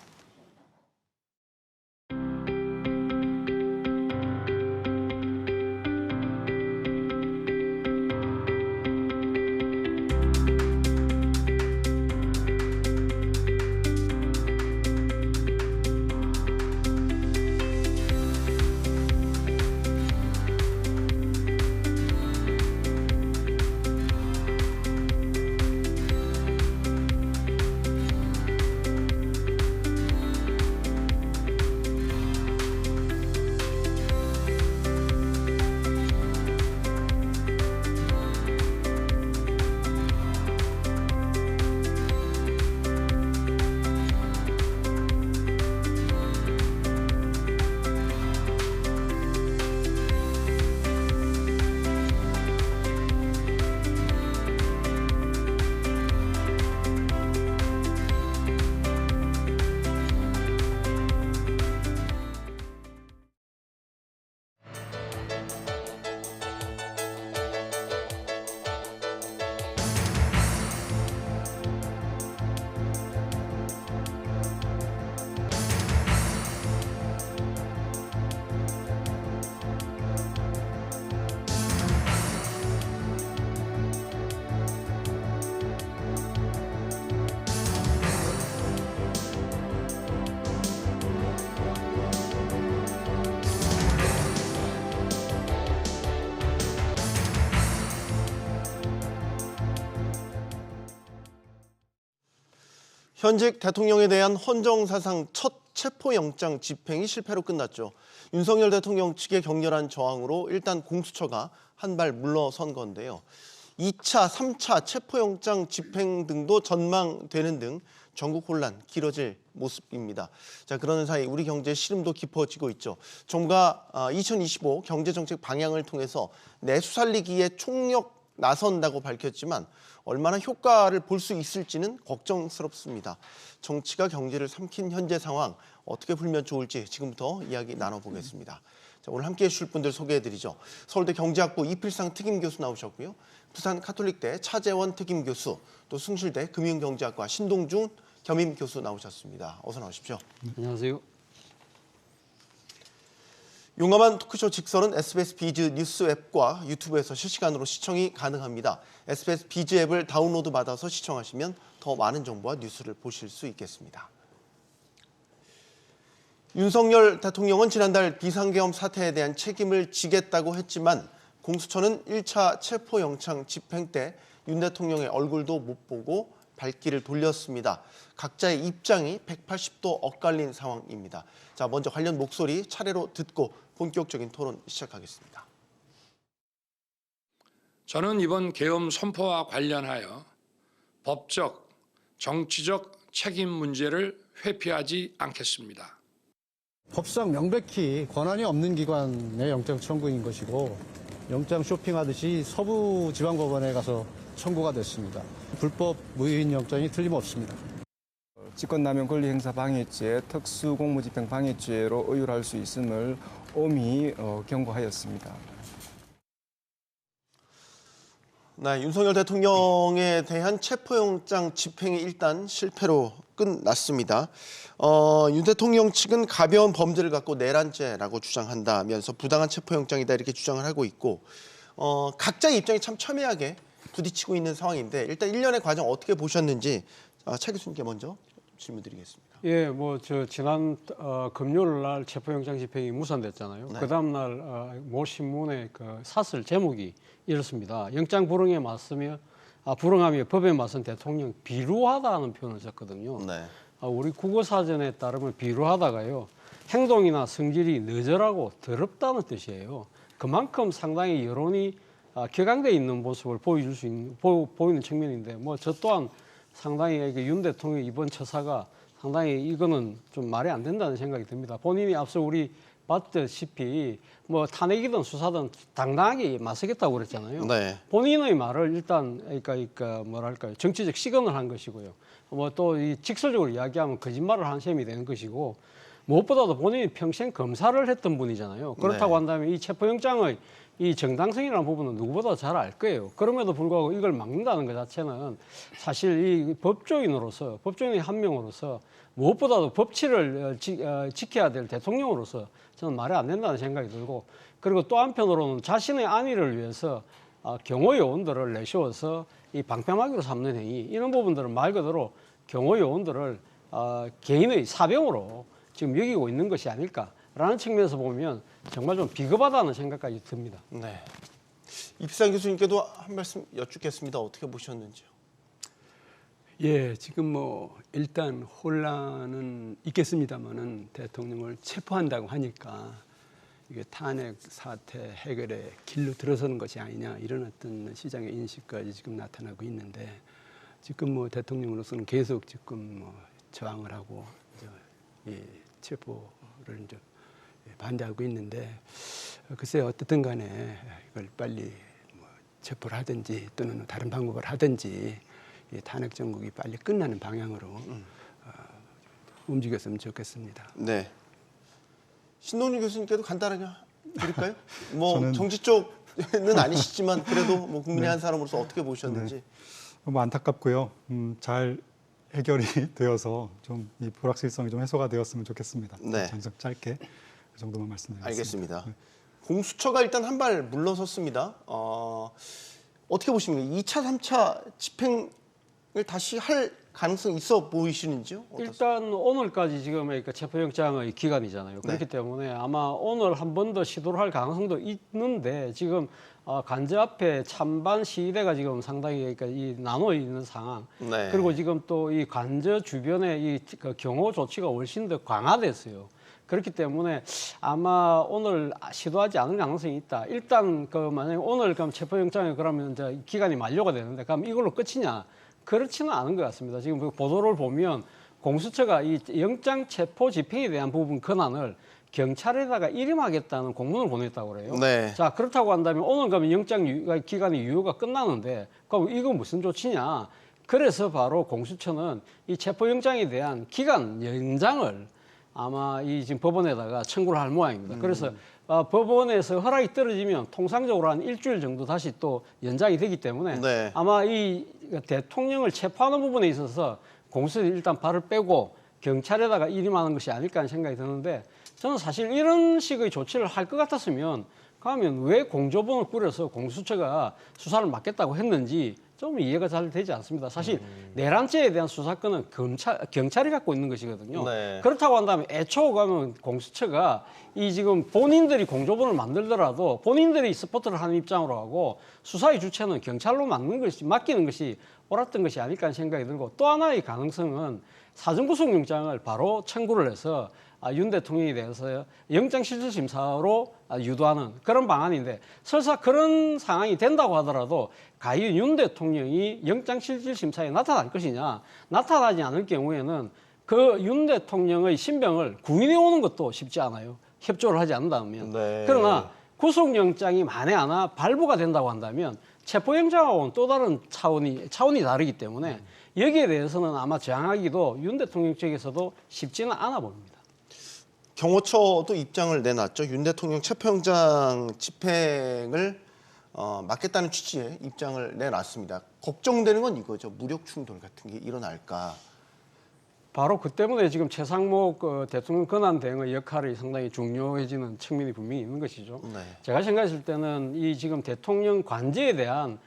현직 대통령에 대한 헌정사상 첫 체포영장 집행이 실패로 끝났죠. 윤석열 대통령 측의 격렬한 저항으로 일단 공수처가 한 발 물러선 건데요. 2차, 3차 체포영장 집행 등도 전망되는 등 전국 혼란 길어질 모습입니다. 자, 그러는 사이 우리 경제 시름도 깊어지고 있죠. 정부가 2025 경제정책 방향을 통해서 내수 살리기에 총력 나선다고 밝혔지만 얼마나 효과를 볼 수 있을지는 걱정스럽습니다. 정치가 경제를 삼킨 현재 상황 어떻게 풀면 좋을지 지금부터 이야기 나눠보겠습니다. 자, 오늘 함께해 주실 분들 소개해드리죠. 서울대 경제학부 이필상 특임교수 나오셨고요. 부산 카톨릭대 차재원 특임교수, 또 숭실대 금융경제학과 신동중 겸임교수 나오셨습니다. 어서 나오십시오. 안녕하세요. 용감한 토크쇼 직설은 SBS 비즈 뉴스 앱과 유튜브에서 실시간으로 시청이 가능합니다. SBS 비즈 앱을 다운로드 받아서 시청하시면 더 많은 정보와 뉴스를 보실 수 있겠습니다. 윤석열 대통령은 지난달 비상계엄 사태에 대한 책임을 지겠다고 했지만 공수처는 1차 체포영장 집행 때 윤 대통령의 얼굴도 못 보고 발길을 돌렸습니다. 각자의 입장이 180도 엇갈린 상황입니다. 자, 먼저 관련 목소리 차례로 듣고 본격적인 토론 시작하겠습니다. 저는 이번 계엄 선포와 관련하여 법적, 정치적 책임 문제를 회피하지 않겠습니다. 법상 명백히 권한이 없는 기관의 영장 청구인 것이고 영장 쇼핑하듯이 서부지방법원에 가서 청구가 됐습니다. 불법 무효인 영장이 틀림없습니다. 직권남용 권리행사방해죄, 특수공무집행방해죄로 의율할 수 있음을 엄히 경고하였습니다. 네, 윤석열 대통령에 대한 체포영장 집행이 일단 실패로 끝났습니다. 윤 대통령 측은 가벼운 범죄를 갖고 내란죄라고 주장한다면서 부당한 체포영장이다 이렇게 주장을 하고 있고 각자의 입장이 참 첨예하게 부딪히고 있는 상황인데 일단 일련의 과정 어떻게 보셨는지 차 교수님께 먼저 질문드리겠습니다. 예, 지난 금요일 날 체포영장 집행이 무산됐잖아요. 네. 그 다음 날 모 신문의 그 사설 제목이 이렇습니다. 영장 불응에 맞서며 불응하며 법에 맞선 대통령 비루하다는 표현을 썼거든요. 네. 우리 국어사전에 따르면 비루하다가요, 행동이나 성질이 너절하고 더럽다는 뜻이에요. 그만큼 상당히 여론이 격앙돼 있는 모습을 보여줄 수 있는 보이는 측면인데 저 또한 상당히 윤 대통령 이번 처사가 상당히 이거는 좀 말이 안 된다는 생각이 듭니다. 본인이 앞서 우리 봤다시피 탄핵이든 수사든 당당하게 맞서겠다고 그랬잖아요. 네. 본인의 말을 일단 뭐랄까요, 정치적 시건을 한 것이고요. 또 이 직설적으로 이야기하면 거짓말을 한 셈이 되는 것이고 무엇보다도 본인이 평생 검사를 했던 분이잖아요. 그렇다고 네. 한다면 이 체포영장의 이 정당성이라는 부분은 누구보다 잘 알 거예요. 그럼에도 불구하고 이걸 막는다는 것 자체는 사실 이 법조인의 한 명으로서 무엇보다도 법치를 지켜야 될 대통령으로서 저는 말이 안 된다는 생각이 들고, 그리고 또 한편으로는 자신의 안위를 위해서 경호 요원들을 내세워서 이 방패막이로 삼는 행위, 이런 부분들은 말 그대로 경호 요원들을 개인의 사병으로 지금 여기고 있는 것이 아닐까라는 측면에서 보면 정말 좀 비겁하다는 생각까지 듭니다. 네. 이피상 교수님께도 한 말씀 여쭙겠습니다. 어떻게 보셨는지요? 예, 지금 일단 혼란은 있겠습니다만은 대통령을 체포한다고 하니까 이게 탄핵 사태 해결의 길로 들어서는 것이 아니냐 이런 어떤 시장의 인식까지 지금 나타나고 있는데, 지금 대통령으로서는 계속 지금 저항을 하고 이 체포를 이제 반대하고 있는데, 글쎄 어떻든 간에 이걸 빨리 체포를 하든지 또는 다른 방법을 하든지 탄핵 정국이 빨리 끝나는 방향으로 움직였으면 좋겠습니다. 네. 신동준 교수님께도 간단하게 드릴까요? 저는 정치 쪽은 아니시지만 그래도 국민의 한 사람으로서 어떻게 보셨는지. 안타깝고요. 잘 해결이 되어서 좀 이 불확실성이 좀 해소가 되었으면 좋겠습니다. 네. 좀 짧게 그 정도만 말씀드리겠습니다. 알겠습니다. 네. 공수처가 일단 한 발 물러섰습니다. 어떻게 보십니까? 2차, 3차 집행을 다시 할 가능성이 있어 보이시는지요? 어떻습니까? 일단 오늘까지 지금 체포영장의 기간이잖아요. 그렇기 네. 때문에 아마 오늘 한 번 더 시도를 할 가능성도 있는데, 지금 관저 앞에 찬반 시위대가 지금 상당히 이 나눠 있는 상황. 네. 그리고 지금 또 이 관저 주변에 그 경호 조치가 훨씬 더 강화됐어요. 그렇기 때문에 아마 오늘 시도하지 않을 가능성이 있다. 일단 만약에 오늘 그럼 체포영장에 그러면 이제 기간이 만료가 되는데, 그럼 이걸로 끝이냐? 그렇지는 않은 것 같습니다. 지금 그 보도를 보면 공수처가 이 영장 체포 집행에 대한 부분 권한을 경찰에다가 일임하겠다는 공문을 보냈다고 그래요. 네. 자, 그렇다고 한다면 오늘 가면 영장 기간이 유효가 끝나는데, 그럼 이거 무슨 조치냐? 그래서 바로 공수처는 이 체포영장에 대한 기간 연장을 아마 이 지금 법원에다가 청구를 할 모양입니다. 그래서 법원에서 허락이 떨어지면 통상적으로 한 일주일 정도 다시 또 연장이 되기 때문에 네. 아마 이 대통령을 체포하는 부분에 있어서 공수처는 일단 발을 빼고 경찰에다가 일임하는 것이 아닐까 하는 생각이 드는데, 저는 사실 이런 식의 조치를 할 것 같았으면 그러면 왜 공조본을 꾸려서 공수처가 수사를 맡겠다고 했는지 좀 이해가 잘 되지 않습니다. 사실 내란죄에 대한 수사권은 경찰이 갖고 있는 것이거든요. 네. 그렇다고 한다면 애초 가면 공수처가 이 지금 본인들이 공조본을 만들더라도 본인들이 스포트를 하는 입장으로 하고 수사의 주체는 경찰로 맡기는 것이 옳았던 것이 아닐까 하는 생각이 들고, 또 하나의 가능성은 사전구속영장을 바로 청구를 해서 윤 대통령에 대해서 영장실질심사로 유도하는 그런 방안인데, 설사 그런 상황이 된다고 하더라도 과연 윤 대통령이 영장실질심사에 나타날 것이냐, 나타나지 않을 경우에는 그 윤 대통령의 신병을 구인해 오는 것도 쉽지 않아요. 협조를 하지 않는다면. 네. 그러나 구속영장이 만에 하나 발부가 된다고 한다면 체포영장하고는 또 다른 차원이 다르기 때문에 여기에 대해서는 아마 저항하기도 윤 대통령 측에서도 쉽지는 않아 보입니다. 경호처도 입장을 내놨죠. 윤 대통령 체포영장 집행을 막겠다는 취지의 입장을 내놨습니다. 걱정되는 건 이거죠. 무력 충돌 같은 게 일어날까. 바로 그 때문에 지금 최상목 대통령 권한 대행의 역할이 상당히 중요해지는 측면이 분명히 있는 것이죠. 네. 제가 생각했을 때는 이 지금 대통령 관제에 대한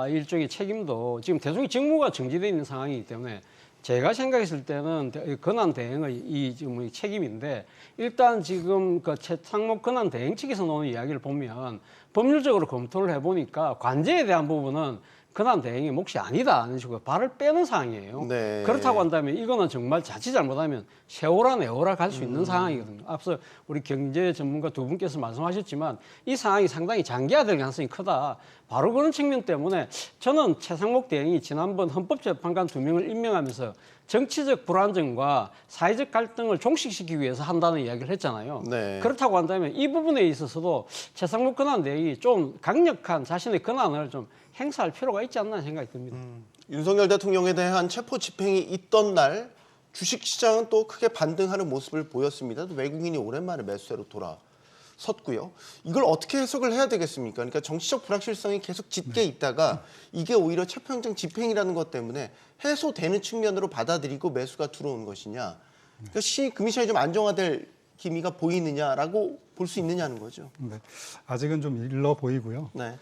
일종의 책임도 지금 대통령 직무가 정지되어 있는 상황이기 때문에 제가 생각했을 때는 권한 대행의 이 지금 책임인데, 일단 지금 그 최상목 권한 대행 측에서 나오는 이야기를 보면 법률적으로 검토를 해보니까 관제에 대한 부분은 권한 대행이 몫이 아니다 하는 식으로 발을 빼는 상황이에요. 네. 그렇다고 한다면 이거는 정말 자칫 잘못하면 세월아 내월아 갈 수 있는 상황이거든요. 앞서 우리 경제 전문가 두 분께서 말씀하셨지만 이 상황이 상당히 장기화될 가능성이 크다. 바로 그런 측면 때문에 저는 최상목 대행이 지난번 헌법재판관 2명을 임명하면서 정치적 불안정과 사회적 갈등을 종식시키기 위해서 한다는 이야기를 했잖아요. 네. 그렇다고 한다면 이 부분에 있어서도 최상목 권한 대행이 좀 강력한 자신의 권한을 좀 행사할 필요가 있지 않나 생각이 듭니다. 윤석열 대통령에 대한 체포 집행이 있던 날 주식시장은 또 크게 반등하는 모습을 보였습니다. 또 외국인이 오랜만에 매수세로 돌아섰고요. 이걸 어떻게 해석을 해야 되겠습니까? 그러니까 정치적 불확실성이 계속 짙게 있다가 이게 오히려 체포영장 집행이라는 것 때문에 해소되는 측면으로 받아들이고 매수가 들어온 것이냐. 그러니까 금시장이 좀 안정화될 기미가 보이느냐라고 볼 수 있느냐는 거죠. 네. 아직은 좀 일러 보이고요. 네.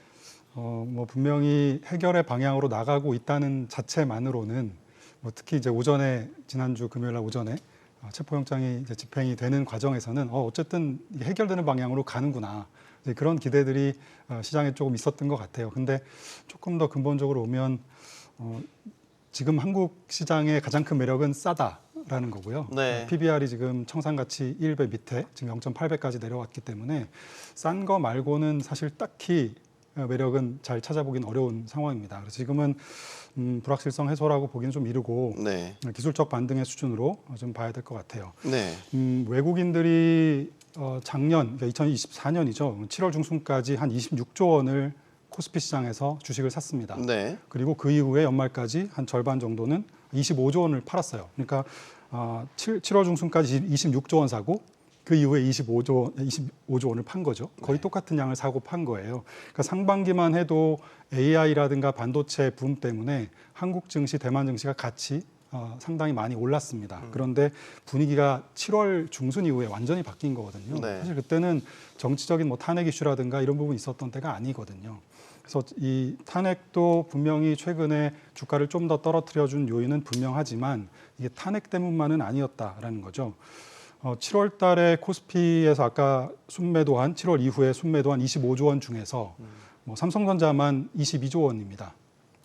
뭐 분명히 해결의 방향으로 나가고 있다는 자체만으로는 뭐 특히 이제 오전에 지난주 금요일 날 오전에 체포영장이 이제 집행이 되는 과정에서는 어쨌든 해결되는 방향으로 가는구나, 이제 그런 기대들이 시장에 조금 있었던 것 같아요. 근데 조금 더 근본적으로 보면 지금 한국 시장의 가장 큰 매력은 싸다라는 거고요. 네. PBR이 지금 청산가치 1배 밑에 지금 0.8배까지 내려왔기 때문에 싼 거 말고는 사실 딱히 매력은 잘 찾아보긴 어려운 상황입니다. 그래서 지금은 불확실성 해소라고 보기는 좀 이르고 네. 기술적 반등의 수준으로 좀 봐야 될 것 같아요. 네. 외국인들이 작년, 그러니까 2024년이죠. 7월 중순까지 한 26조 원을 코스피 시장에서 주식을 샀습니다. 네. 그리고 그 이후에 연말까지 한 절반 정도는 25조 원을 팔았어요. 그러니까 7월 중순까지 26조 원 사고 그 이후에 25조 원을 판 거죠. 거의 똑같은 양을 사고 판 거예요. 그러니까 상반기만 해도 AI라든가 반도체 붐 때문에 한국 증시, 대만 증시가 같이 상당히 많이 올랐습니다. 그런데 분위기가 7월 중순 이후에 완전히 바뀐 거거든요. 네. 사실 그때는 정치적인 뭐 탄핵 이슈라든가 이런 부분이 있었던 때가 아니거든요. 그래서 이 탄핵도 분명히 최근에 주가를 좀 더 떨어뜨려준 요인은 분명하지만 이게 탄핵 때문만은 아니었다라는 거죠. 7월 달에 코스피에서 아까 순매도한 7월 이후에 순매도한 25조 원 중에서 뭐 삼성전자만 22조 원입니다.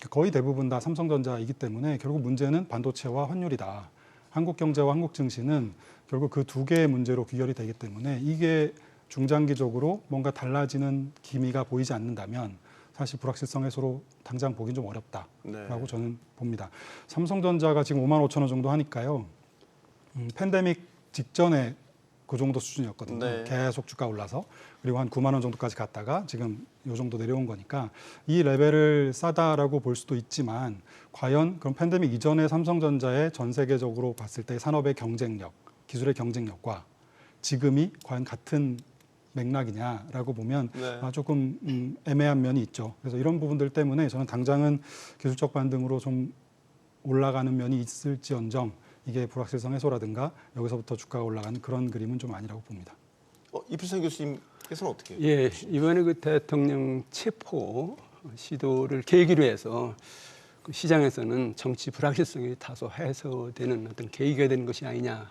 거의 대부분 다 삼성전자이기 때문에 결국 문제는 반도체와 환율이다. 한국 경제와 한국 증시는 결국 그 두 개의 문제로 귀결이 되기 때문에 이게 중장기적으로 뭔가 달라지는 기미가 보이지 않는다면 사실 불확실성 해소로 당장 보긴 좀 어렵다라고 네. 저는 봅니다. 삼성전자가 지금 5만 5천 원 정도 하니까요. 팬데믹 직전에 그 정도 수준이었거든요. 네. 계속 주가 올라서 그리고 한 9만 원 정도까지 갔다가 지금 이 정도 내려온 거니까 이 레벨을 싸다라고 볼 수도 있지만 과연 그럼 팬데믹 이전에 삼성전자의 전 세계적으로 봤을 때 산업의 경쟁력, 기술의 경쟁력과 지금이 과연 같은 맥락이냐라고 보면 네. 조금 애매한 면이 있죠. 그래서 이런 부분들 때문에 저는 당장은 기술적 반등으로 좀 올라가는 면이 있을지언정 이게 불확실성 해소라든가 여기서부터 주가가 올라가는 그런 그림은 좀 아니라고 봅니다. 이필성 교수님께서는 어떻게 해요? 예, 이번에 그 대통령 체포 시도를 계기로 해서 그 시장에서는 정치 불확실성이 다소 해소되는 어떤 계기가 되는 것이 아니냐.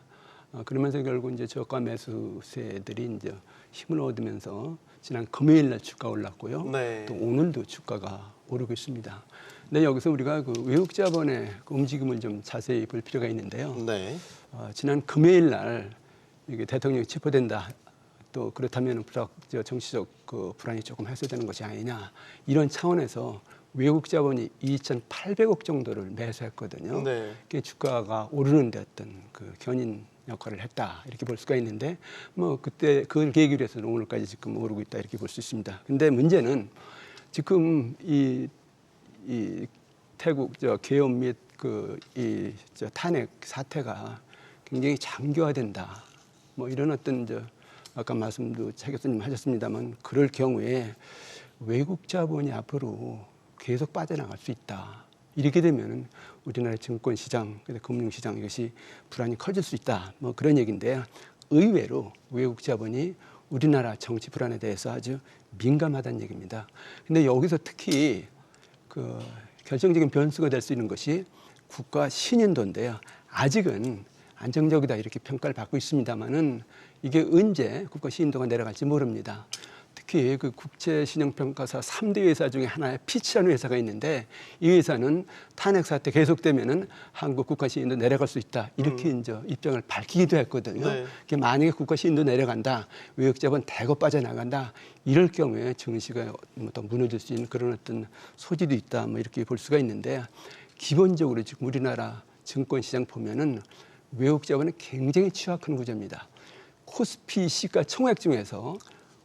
그러면서 결국 이제 저가 매수세들이 이제 힘을 얻으면서 지난 금요일 날 주가 올랐고요. 네. 또 오늘도 주가가 오르고 있습니다. 근데 여기서 우리가 그 외국 자본의 그 움직임을 좀 자세히 볼 필요가 있는데요. 네. 지난 금요일 날 이게 대통령이 체포된다. 또 그렇다면 정치적 그 불안이 조금 해소되는 것이 아니냐. 이런 차원에서 외국 자본이 2,800억 정도를 매수했거든요. 네. 그게 주가가 오르는 데 어떤 그 견인 역할을 했다. 이렇게 볼 수가 있는데 뭐 그때 그걸 계기로 해서 오늘까지 지금 오르고 있다. 이렇게 볼 수 있습니다. 근데 문제는 지금 이 태국 계엄 및 탄핵 사태가 굉장히 장기화된다. 뭐 이런 어떤 아까 말씀도 차 교수님 하셨습니다만 그럴 경우에 외국 자본이 앞으로 계속 빠져나갈 수 있다. 이렇게 되면 우리나라 증권 시장, 금융 시장 이것이 불안이 커질 수 있다. 뭐 그런 얘기인데 의외로 외국 자본이 우리나라 정치 불안에 대해서 아주 민감하다는 얘기입니다. 근데 여기서 특히 그 결정적인 변수가 될 수 있는 것이 국가 신인도인데요. 아직은 안정적이다 이렇게 평가를 받고 있습니다만은 이게 언제 국가 신인도가 내려갈지 모릅니다. 특히 그 국제신용평가사 3대 회사 중에 하나의 피치라는 회사가 있는데 이 회사는 탄핵 사태 계속되면은 한국 국가 신인도 내려갈 수 있다 이렇게 이제 입장을 밝히기도 했거든요. 네. 만약에 국가 신인도 내려간다, 외국 자본 대거 빠져나간다 이럴 경우에 증시가 또 무너질 수 있는 그런 어떤 소지도 있다 뭐 이렇게 볼 수가 있는데 기본적으로 지금 우리나라 증권 시장 보면은 외국 자본은 굉장히 취약한 구조입니다. 코스피 시가 총액 중에서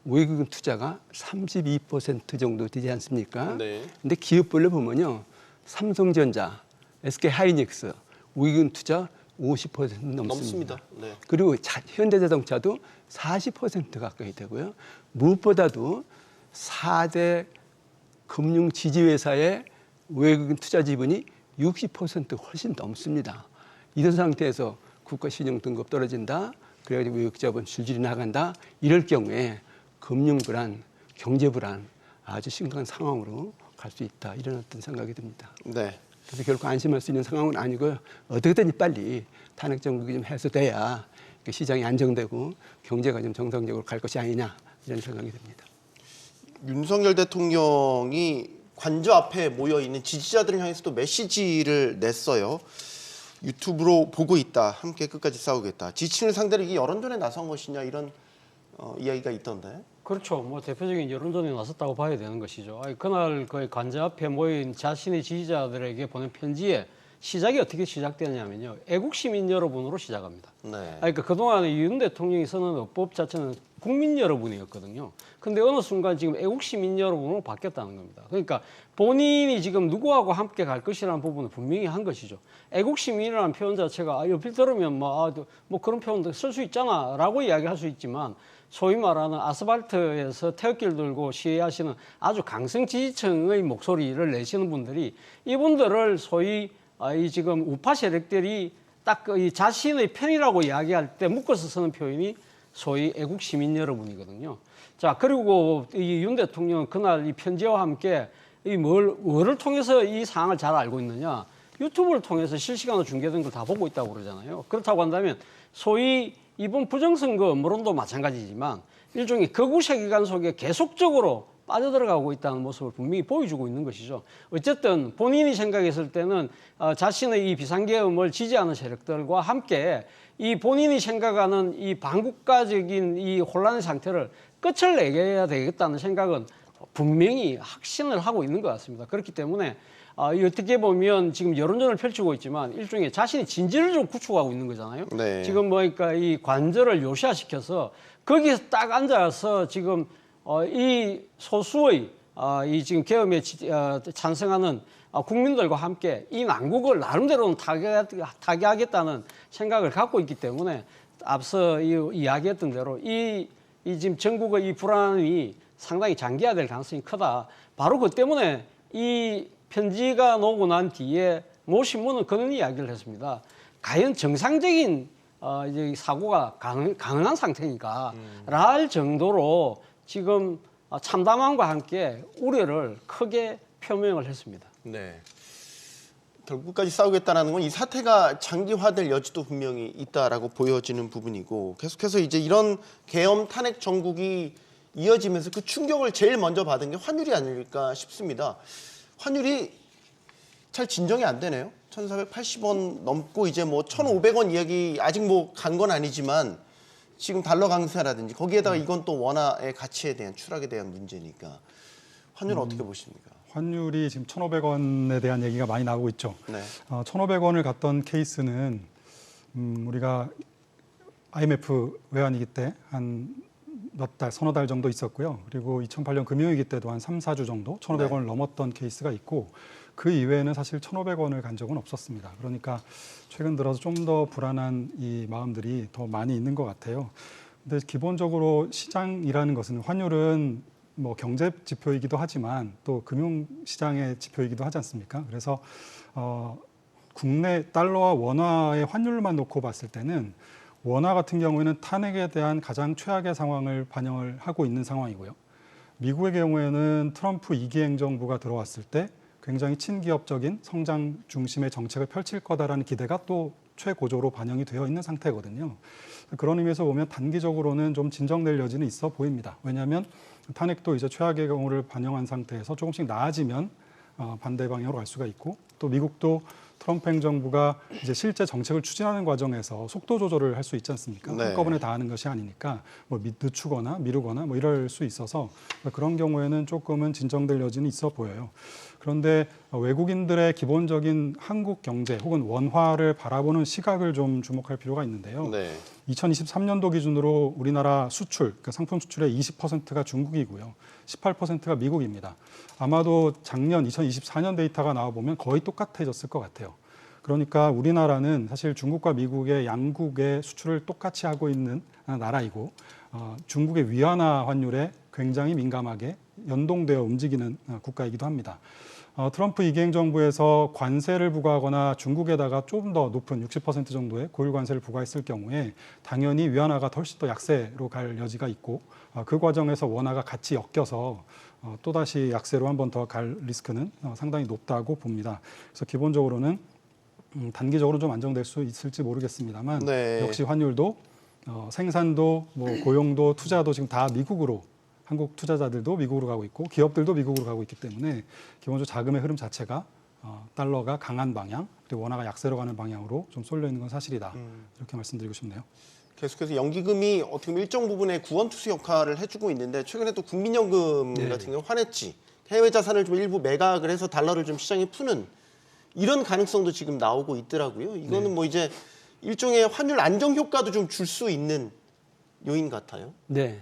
외국 투자가 32% 정도 되지 않습니까? 네. 근데 기업별로 보면요. 삼성전자, SK하이닉스, 외국 투자 50% 넘습니다. 네. 그리고 현대자동차도 40% 가까이 되고요. 무엇보다도 4대 금융 지지회사의 외국 투자 지분이 60% 훨씬 넘습니다. 이런 상태에서 국가 신용 등급 떨어진다. 그래가지고 외국 자본 줄줄이 나간다. 이럴 경우에 금융 불안, 경제 불안 아주 심각한 상황으로 갈 수 있다. 이런 어떤 생각이 듭니다. 네. 그래서 결국 안심할 수 있는 상황은 아니고요. 어떻게든지 빨리 탄핵 정국이 좀 해소돼야 시장이 안정되고 경제가 좀 정상적으로 갈 것이 아니냐 이런 생각이 듭니다. 윤석열 대통령이 관저 앞에 모여 있는 지지자들을 향해서도 메시지를 냈어요. 유튜브로 보고 있다. 함께 끝까지 싸우겠다. 지지층을 상대로 이게 여론전에 나선 것이냐 이런 이야기가 있던데. 그렇죠. 뭐 대표적인 여론전에 나섰다고 봐야 되는 것이죠. 그날 그 관저 앞에 모인 자신의 지지자들에게 보낸 편지에 시작이 어떻게 시작되냐면요. 애국 시민 여러분으로 시작합니다. 네. 그러니까 그동안 윤 대통령이 쓰는 어법 자체는 국민 여러분이었거든요. 근데 어느 순간 지금 애국 시민 여러분으로 바뀌었다는 겁니다. 그러니까 본인이 지금 누구하고 함께 갈 것이라는 부분을 분명히 한 것이죠. 애국 시민이라는 표현 자체가 옆에 들으면 뭐 그런 표현도 쓸 수 있잖아라고 이야기할 수 있지만 소위 말하는 아스팔트에서 태극기를 들고 시위하시는 아주 강성 지지층의 목소리를 내시는 분들이 이분들을 소위 이 지금 우파 세력들이 딱 이 자신의 편이라고 이야기할 때 묶어서 쓰는 표현이 소위 애국 시민 여러분이거든요. 자, 그리고 이 윤 대통령은 그날 이 편지와 함께 뭐를 통해서 이 상황을 잘 알고 있느냐? 유튜브를 통해서 실시간으로 중계된 걸 다 보고 있다고 그러잖아요. 그렇다고 한다면 소위 이번 부정선거 음모론도 마찬가지지만 일종의 극우 세계관 속에 계속적으로 빠져들어가고 있다는 모습을 분명히 보여주고 있는 것이죠. 어쨌든 본인이 생각했을 때는 자신의 이 비상계엄을 지지하는 세력들과 함께 이 본인이 생각하는 이 반국가적인 이 혼란의 상태를 끝을 내야 되겠다는 생각은 분명히 확신을 하고 있는 것 같습니다. 그렇기 때문에 어떻게 보면 지금 여론전을 펼치고 있지만 일종의 자신의 진지를 좀 구축하고 있는 거잖아요. 네. 지금 그러니까 이 관절을 요시화시켜서 거기에서 딱 앉아서 지금 이 소수의 이 지금 계엄에 찬성하는 국민들과 함께 이 난국을 나름대로는 타개하겠다는 생각을 갖고 있기 때문에 앞서 이야기했던 대로 이 지금 전국의 이 불안이 상당히 장기화될 가능성이 크다. 바로 그 때문에 이 편지가 나오고 난 뒤에 모 신문은 그런 이야기를 했습니다. 과연 정상적인 이제 사고가 가능한 상태니까 랄 정도로 지금 참담함과 함께 우려를 크게 표명을 했습니다. 네. 결국까지 싸우겠다라는 건 이 사태가 장기화될 여지도 분명히 있다라고 보여지는 부분이고 계속해서 이제 이런 계엄 탄핵 정국이 이어지면서 그 충격을 제일 먼저 받은 게 환율이 아닐까 싶습니다. 환율이 잘 진정이 안 되네요. 1,480원 넘고 이제 뭐 1,500원 이야기 아직 뭐 간 건 아니지만 지금 달러 강세라든지 거기에다가 이건 또 원화의 가치에 대한 추락에 대한 문제니까 환율 어떻게 보십니까? 환율이 지금 1,500원에 대한 얘기가 많이 나오고 있죠. 네. 1,500원을 갔던 케이스는 우리가 IMF 외환위기 때 한 몇 달, 서너 달 정도 있었고요. 그리고 2008년 금융위기 때도 한 3, 4주 정도 1,500원을 넘었던 케이스가 있고 그 이외에는 사실 1,500원을 간 적은 없었습니다. 그러니까 최근 들어서 좀 더 불안한 이 마음들이 더 많이 있는 것 같아요. 근데 기본적으로 시장이라는 것은 환율은 뭐 경제 지표이기도 하지만 또 금융 시장의 지표이기도 하지 않습니까? 그래서 국내 달러와 원화의 환율만 놓고 봤을 때는 원화 같은 경우에는 탄핵에 대한 가장 최악의 상황을 반영을 하고 있는 상황이고요. 미국의 경우에는 트럼프 2기 행정부가 들어왔을 때 굉장히 친기업적인 성장 중심의 정책을 펼칠 거다라는 기대가 또 최고조로 반영이 되어 있는 상태거든요. 그런 의미에서 보면 단기적으로는 좀 진정될 여지는 있어 보입니다. 왜냐하면 탄핵도 이제 최악의 경우를 반영한 상태에서 조금씩 나아지면 반대 방향으로 갈 수가 있고 또 미국도 트럼프 행정부가 이제 실제 정책을 추진하는 과정에서 속도 조절을 할 수 있지 않습니까? 네. 한꺼번에 다 하는 것이 아니니까 뭐 늦추거나 미루거나 뭐 이럴 수 있어서 그런 경우에는 조금은 진정될 여지는 있어 보여요. 그런데 외국인들의 기본적인 한국 경제 혹은 원화를 바라보는 시각을 좀 주목할 필요가 있는데요. 네. 2023년도 기준으로 우리나라 수출, 그러니까 상품 수출의 20%가 중국이고요. 18%가 미국입니다. 아마도 작년 2024년 데이터가 나와보면 거의 똑같아졌을 것 같아요. 그러니까 우리나라는 사실 중국과 미국의 양국의 수출을 똑같이 하고 있는 나라이고 중국의 위안화 환율에 굉장히 민감하게 연동되어 움직이는 국가이기도 합니다. 트럼프 2기 행정부에서 관세를 부과하거나 중국에다가 좀 더 높은 60% 정도의 고율 관세를 부과했을 경우에 당연히 위안화가 훨씬 더 약세로 갈 여지가 있고 그 과정에서 원화가 같이 엮여서 또다시 약세로 한 번 더 갈 리스크는 상당히 높다고 봅니다. 그래서 기본적으로는 단기적으로 좀 안정될 수 있을지 모르겠습니다만 네. 역시 환율도 생산도 뭐 고용도 투자도 지금 다 미국으로 한국 투자자들도 미국으로 가고 있고 기업들도 미국으로 가고 있기 때문에 기본적으로 자금의 흐름 자체가 달러가 강한 방향 그리고 원화가 약세로 가는 방향으로 좀 쏠려 있는 건 사실이다. 이렇게 말씀드리고 싶네요. 계속해서 연기금이 어떻게 보면 일정 부분의 구원투수 역할을 해주고 있는데 최근에 또 국민연금 네. 같은 경우 환해지 해외 자산을 좀 일부 매각을 해서 달러를 좀 시장에 푸는 이런 가능성도 지금 나오고 있더라고요. 이거는 뭐 이제 일종의 환율 안정 효과도 좀 줄 수 있는 요인 같아요. 네.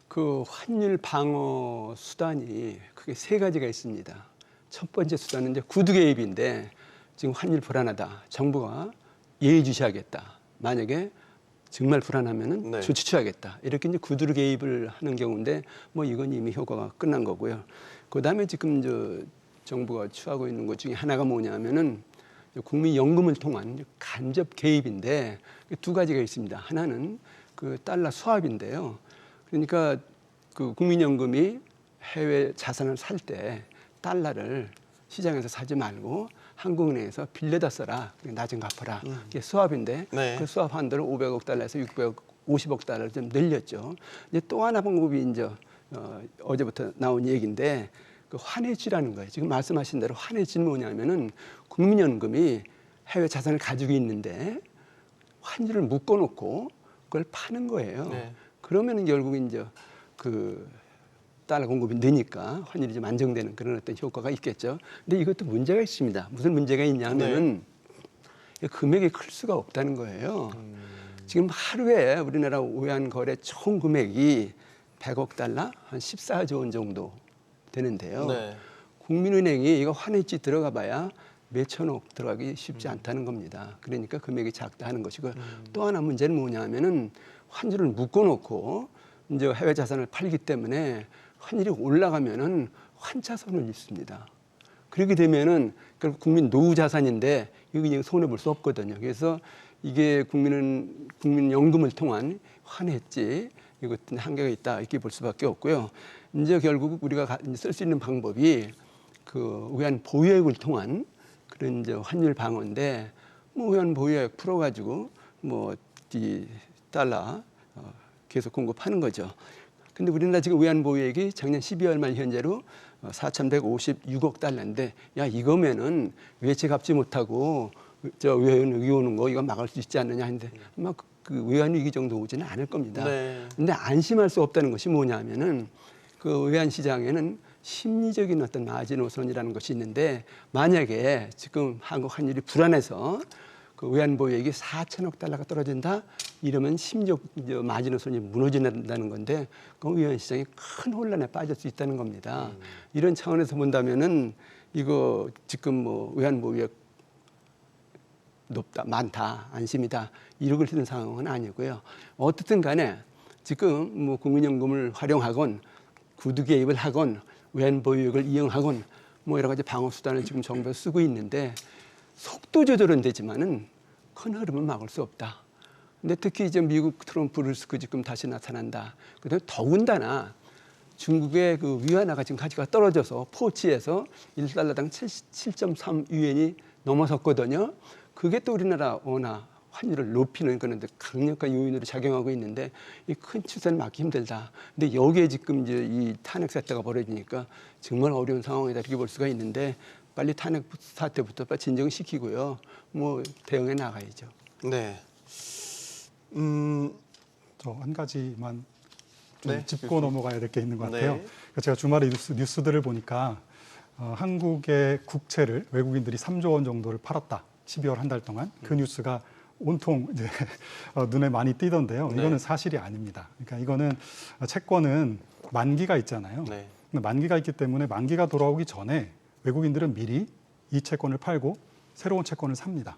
그 환율 방어 수단이 크게 세 가지가 있습니다. 첫 번째 수단은 이제 구두 개입인데 지금 환율 불안하다. 정부가 예의주시하겠다. 만약에 정말 불안하면은 네. 조치 취하겠다. 이렇게 이제 구두 개입을 하는 경우인데 뭐 이건 이미 효과가 끝난 거고요. 그다음에 지금 정부가 취하고 있는 것 중에 하나가 뭐냐면은 국민연금을 통한 간접 개입인데 두 가지가 있습니다. 하나는 그 달러 수합인데요. 그러니까 그 국민연금이 해외 자산을 살 때 달러를 시장에서 사지 말고 한국은행에서 빌려다 써라. 나중 갚아라. 이게 수합인데 네. 그 수합 한도를 500억 달러에서 650억 달러를 좀 늘렸죠. 이제 또 하나 방법이 이제 어제부터 나온 얘기인데 그 환해지라는 거예요. 지금 말씀하신 대로 환해지는 뭐냐면은 국민연금이 해외 자산을 가지고 있는데 환율을 묶어놓고 그걸 파는 거예요. 네. 그러면은 결국 이제 그 달러 공급이 느니까 환율이 좀 안정되는 그런 어떤 효과가 있겠죠. 근데 이것도 문제가 있습니다. 무슨 문제가 있냐면은 금액이 클 수가 없다는 거예요. 지금 하루에 우리나라 외환 거래 총 금액이 100억 달러, 한 14조 원 정도 되는데요. 네. 국민은행이 이거 환해지 들어가 봐야 몇천억 들어가기 쉽지 않다는 겁니다. 그러니까 금액이 작다 하는 것이고 또 하나 문제는 뭐냐면은 환율을 묶어놓고 이제 해외 자산을 팔기 때문에 환율이 올라가면은 환차손을 입습니다. 그렇게 되면은 결국 국민 노후 자산인데 이거 그냥 손해 볼 수 없거든요. 그래서 이게 국민연금을 통한 환해지 이것도 한계가 있다 이렇게 볼 수밖에 없고요. 이제 결국 우리가 쓸 수 있는 방법이 그 외환 보유액을 통한 그런 이제 환율 방어인데 뭐 외환 보유액 풀어가지고 뭐 이 달러 계속 공급하는 거죠. 근데 우리나라 지금 외환 보유액이 작년 12월 말 현재로 4,156억 달러인데 야 이거면은 외채 갚지 못하고 저 외환 위기 오는 거 이거 막을 수 있지 않느냐 했는데 아마 그 외환 위기 정도 오지는 않을 겁니다. 네. 근데 안심할 수 없다는 것이 뭐냐면은 그 외환 시장에는 심리적인 어떤 마지노선이라는 것이 있는데 만약에 지금 한국 환율이 불안해서 그 외환 보유액이 4천억 달러가 떨어진다 이러면 심리적 마지노선이 무너진다는 건데 그 외환 시장이 큰 혼란에 빠질 수 있다는 겁니다. 이런 차원에서 본다면은 이거 지금 뭐 외환 보유액 높다, 많다, 안심이다 이러고 있는 상황은 아니고요. 어떻든 간에 지금 뭐 국민연금을 활용하건 구두 개입을 하건 외환 보유액을 이용하건 뭐 여러 가지 방어 수단을 지금 정부에서 쓰고 있는데 속도 조절은 되지만은 큰 흐름은 막을 수 없다. 근데 특히 이제 미국 트럼프 리스크 지금 다시 나타난다. 그다음에 더군다나 중국의 그 위안화가 지금 가치가 떨어져서 포치에서 1달러당 7.3 유엔이 넘어섰거든요. 그게 또 우리나라 원화 환율을 높이는 그런 강력한 요인으로 작용하고 있는데 이 큰 추세는 막기 힘들다. 근데 여기에 지금 이제 이 탄핵 사태가 벌어지니까 정말 어려운 상황이다 이렇게 볼 수가 있는데 빨리 탄핵 사태부터 빨리 진정시키고요. 뭐 대응해 나가야죠. 네. 저 한 가지만 좀 네, 짚고 넘어가야 될 게 있는 것 같아요. 네. 그러니까 제가 주말에 뉴스들을 보니까 한국의 국채를 외국인들이 3조 원 정도를 팔았다. 12월 한 달 동안 그 뉴스가 온통 이제 눈에 많이 띄던데요. 네. 이거는 사실이 아닙니다. 그러니까 이거는 채권은 만기가 있잖아요. 네. 근데 만기가 있기 때문에 만기가 돌아오기 전에 외국인들은 미리 이 채권을 팔고 새로운 채권을 삽니다.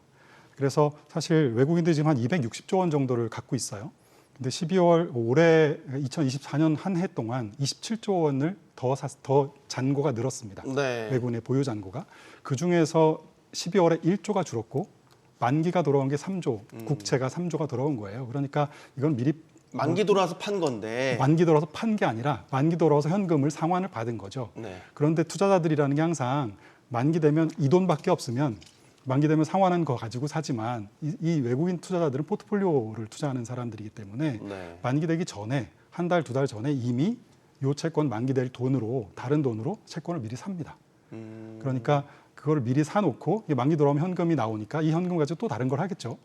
그래서 사실 외국인들이 지금 한 260조 원 정도를 갖고 있어요. 근데 12월 올해 2024년 한 해 동안 27조 원을 더 잔고가 늘었습니다. 네. 외국인의 보유 잔고가. 그중에서 12월에 1조가 줄었고 만기가 돌아온 게 3조, 국채가 3조가 돌아온 거예요. 그러니까 이건 미리 만기 돌아서 판 건데. 만기 돌아서 판 게 아니라 만기 돌아서 현금을 상환을 받은 거죠. 네. 그런데 투자자들이라는 게 항상 만기 되면 이 돈밖에 없으면 만기 되면 상환한 거 가지고 사지만 이 외국인 투자자들은 포트폴리오를 투자하는 사람들이기 때문에 네. 만기 되기 전에 한 달, 두 달 전에 이미 요 채권 만기 될 돈으로 다른 돈으로 채권을 미리 삽니다. 그러니까 그걸 미리 사놓고 만기 돌아오면 현금이 나오니까 이 현금 가지고 또 다른 걸 하겠죠.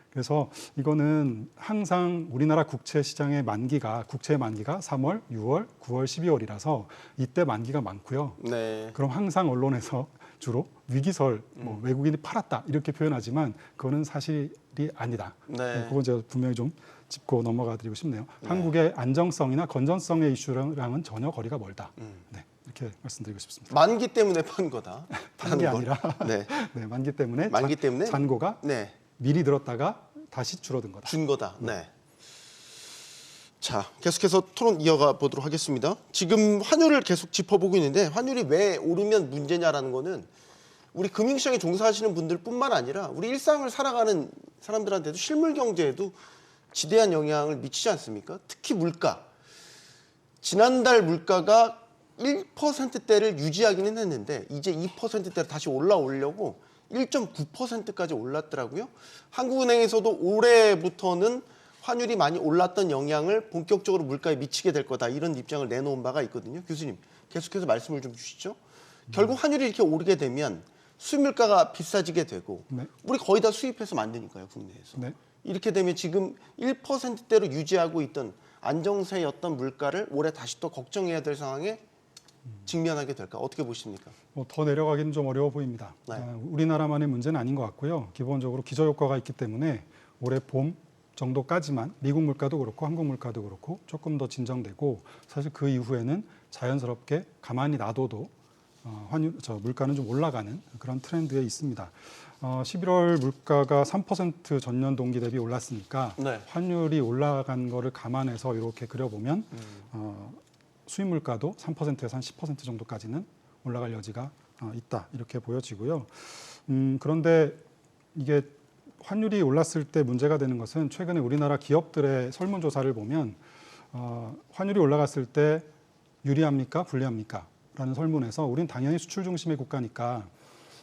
그래서 이거는 항상 우리나라 국채 시장의 만기가 국채의 만기가 3월, 6월, 9월, 12월이라서 이때 만기가 많고요. 네. 그럼 항상 언론에서 주로 위기설, 뭐 외국인이 팔았다 이렇게 표현하지만 그거는 사실이 아니다. 네. 그건 제가 분명히 좀 짚고 넘어가 드리고 싶네요. 한국의 안정성이나 건전성의 이슈랑은 전혀 거리가 멀다. 네, 이렇게 말씀드리고 싶습니다. 만기 때문에 판 거다. 판 게 걸. 아니라 네. 네, 만기 때문에 만기 때문에 잔고가 네. 미리 들었다가 다시 줄어든 거다. 준 거다. 네. 자, 계속해서 토론 이어가 보도록 하겠습니다. 지금 환율을 계속 짚어보고 있는데 환율이 왜 오르면 문제냐라는 거는 우리 금융시장에 종사하시는 분들뿐만 아니라 우리 일상을 살아가는 사람들한테도 실물 경제에도 지대한 영향을 미치지 않습니까? 특히 물가. 지난달 물가가 1%대를 유지하기는 했는데 이제 2%대로 다시 올라오려고 1.9%까지 올랐더라고요. 한국은행에서도 올해부터는 환율이 많이 올랐던 영향을 본격적으로 물가에 미치게 될 거다 이런 입장을 내놓은 바가 있거든요. 교수님 계속해서 말씀을 좀 주시죠. 결국 환율이 이렇게 오르게 되면 수입물가가 비싸지게 되고 네. 우리 거의 다 수입해서 만드니까요. 국내에서. 네. 이렇게 되면 지금 1%대로 유지하고 있던 안정세였던 물가를 올해 다시 또 걱정해야 될 상황에 직면하게 될까? 어떻게 보십니까? 더 내려가기는 좀 어려워 보입니다. 네. 우리나라만의 문제는 아닌 것 같고요. 기본적으로 기저효과가 있기 때문에 올해 봄 정도까지만 미국 물가도 그렇고 한국 물가도 그렇고 조금 더 진정되고 사실 그 이후에는 자연스럽게 가만히 놔둬도 물가는 좀 올라가는 그런 트렌드에 있습니다. 11월 물가가 3% 전년 동기 대비 올랐으니까 네. 환율이 올라간 거를 감안해서 이렇게 그려보면 수입 물가도 3%에서 한 10% 정도까지는 올라갈 여지가 있다 이렇게 보여지고요. 그런데 이게 환율이 올랐을 때 문제가 되는 것은 최근에 우리나라 기업들의 설문조사를 보면 환율이 올라갔을 때 유리합니까? 불리합니까? 라는 설문에서 우리는 당연히 수출 중심의 국가니까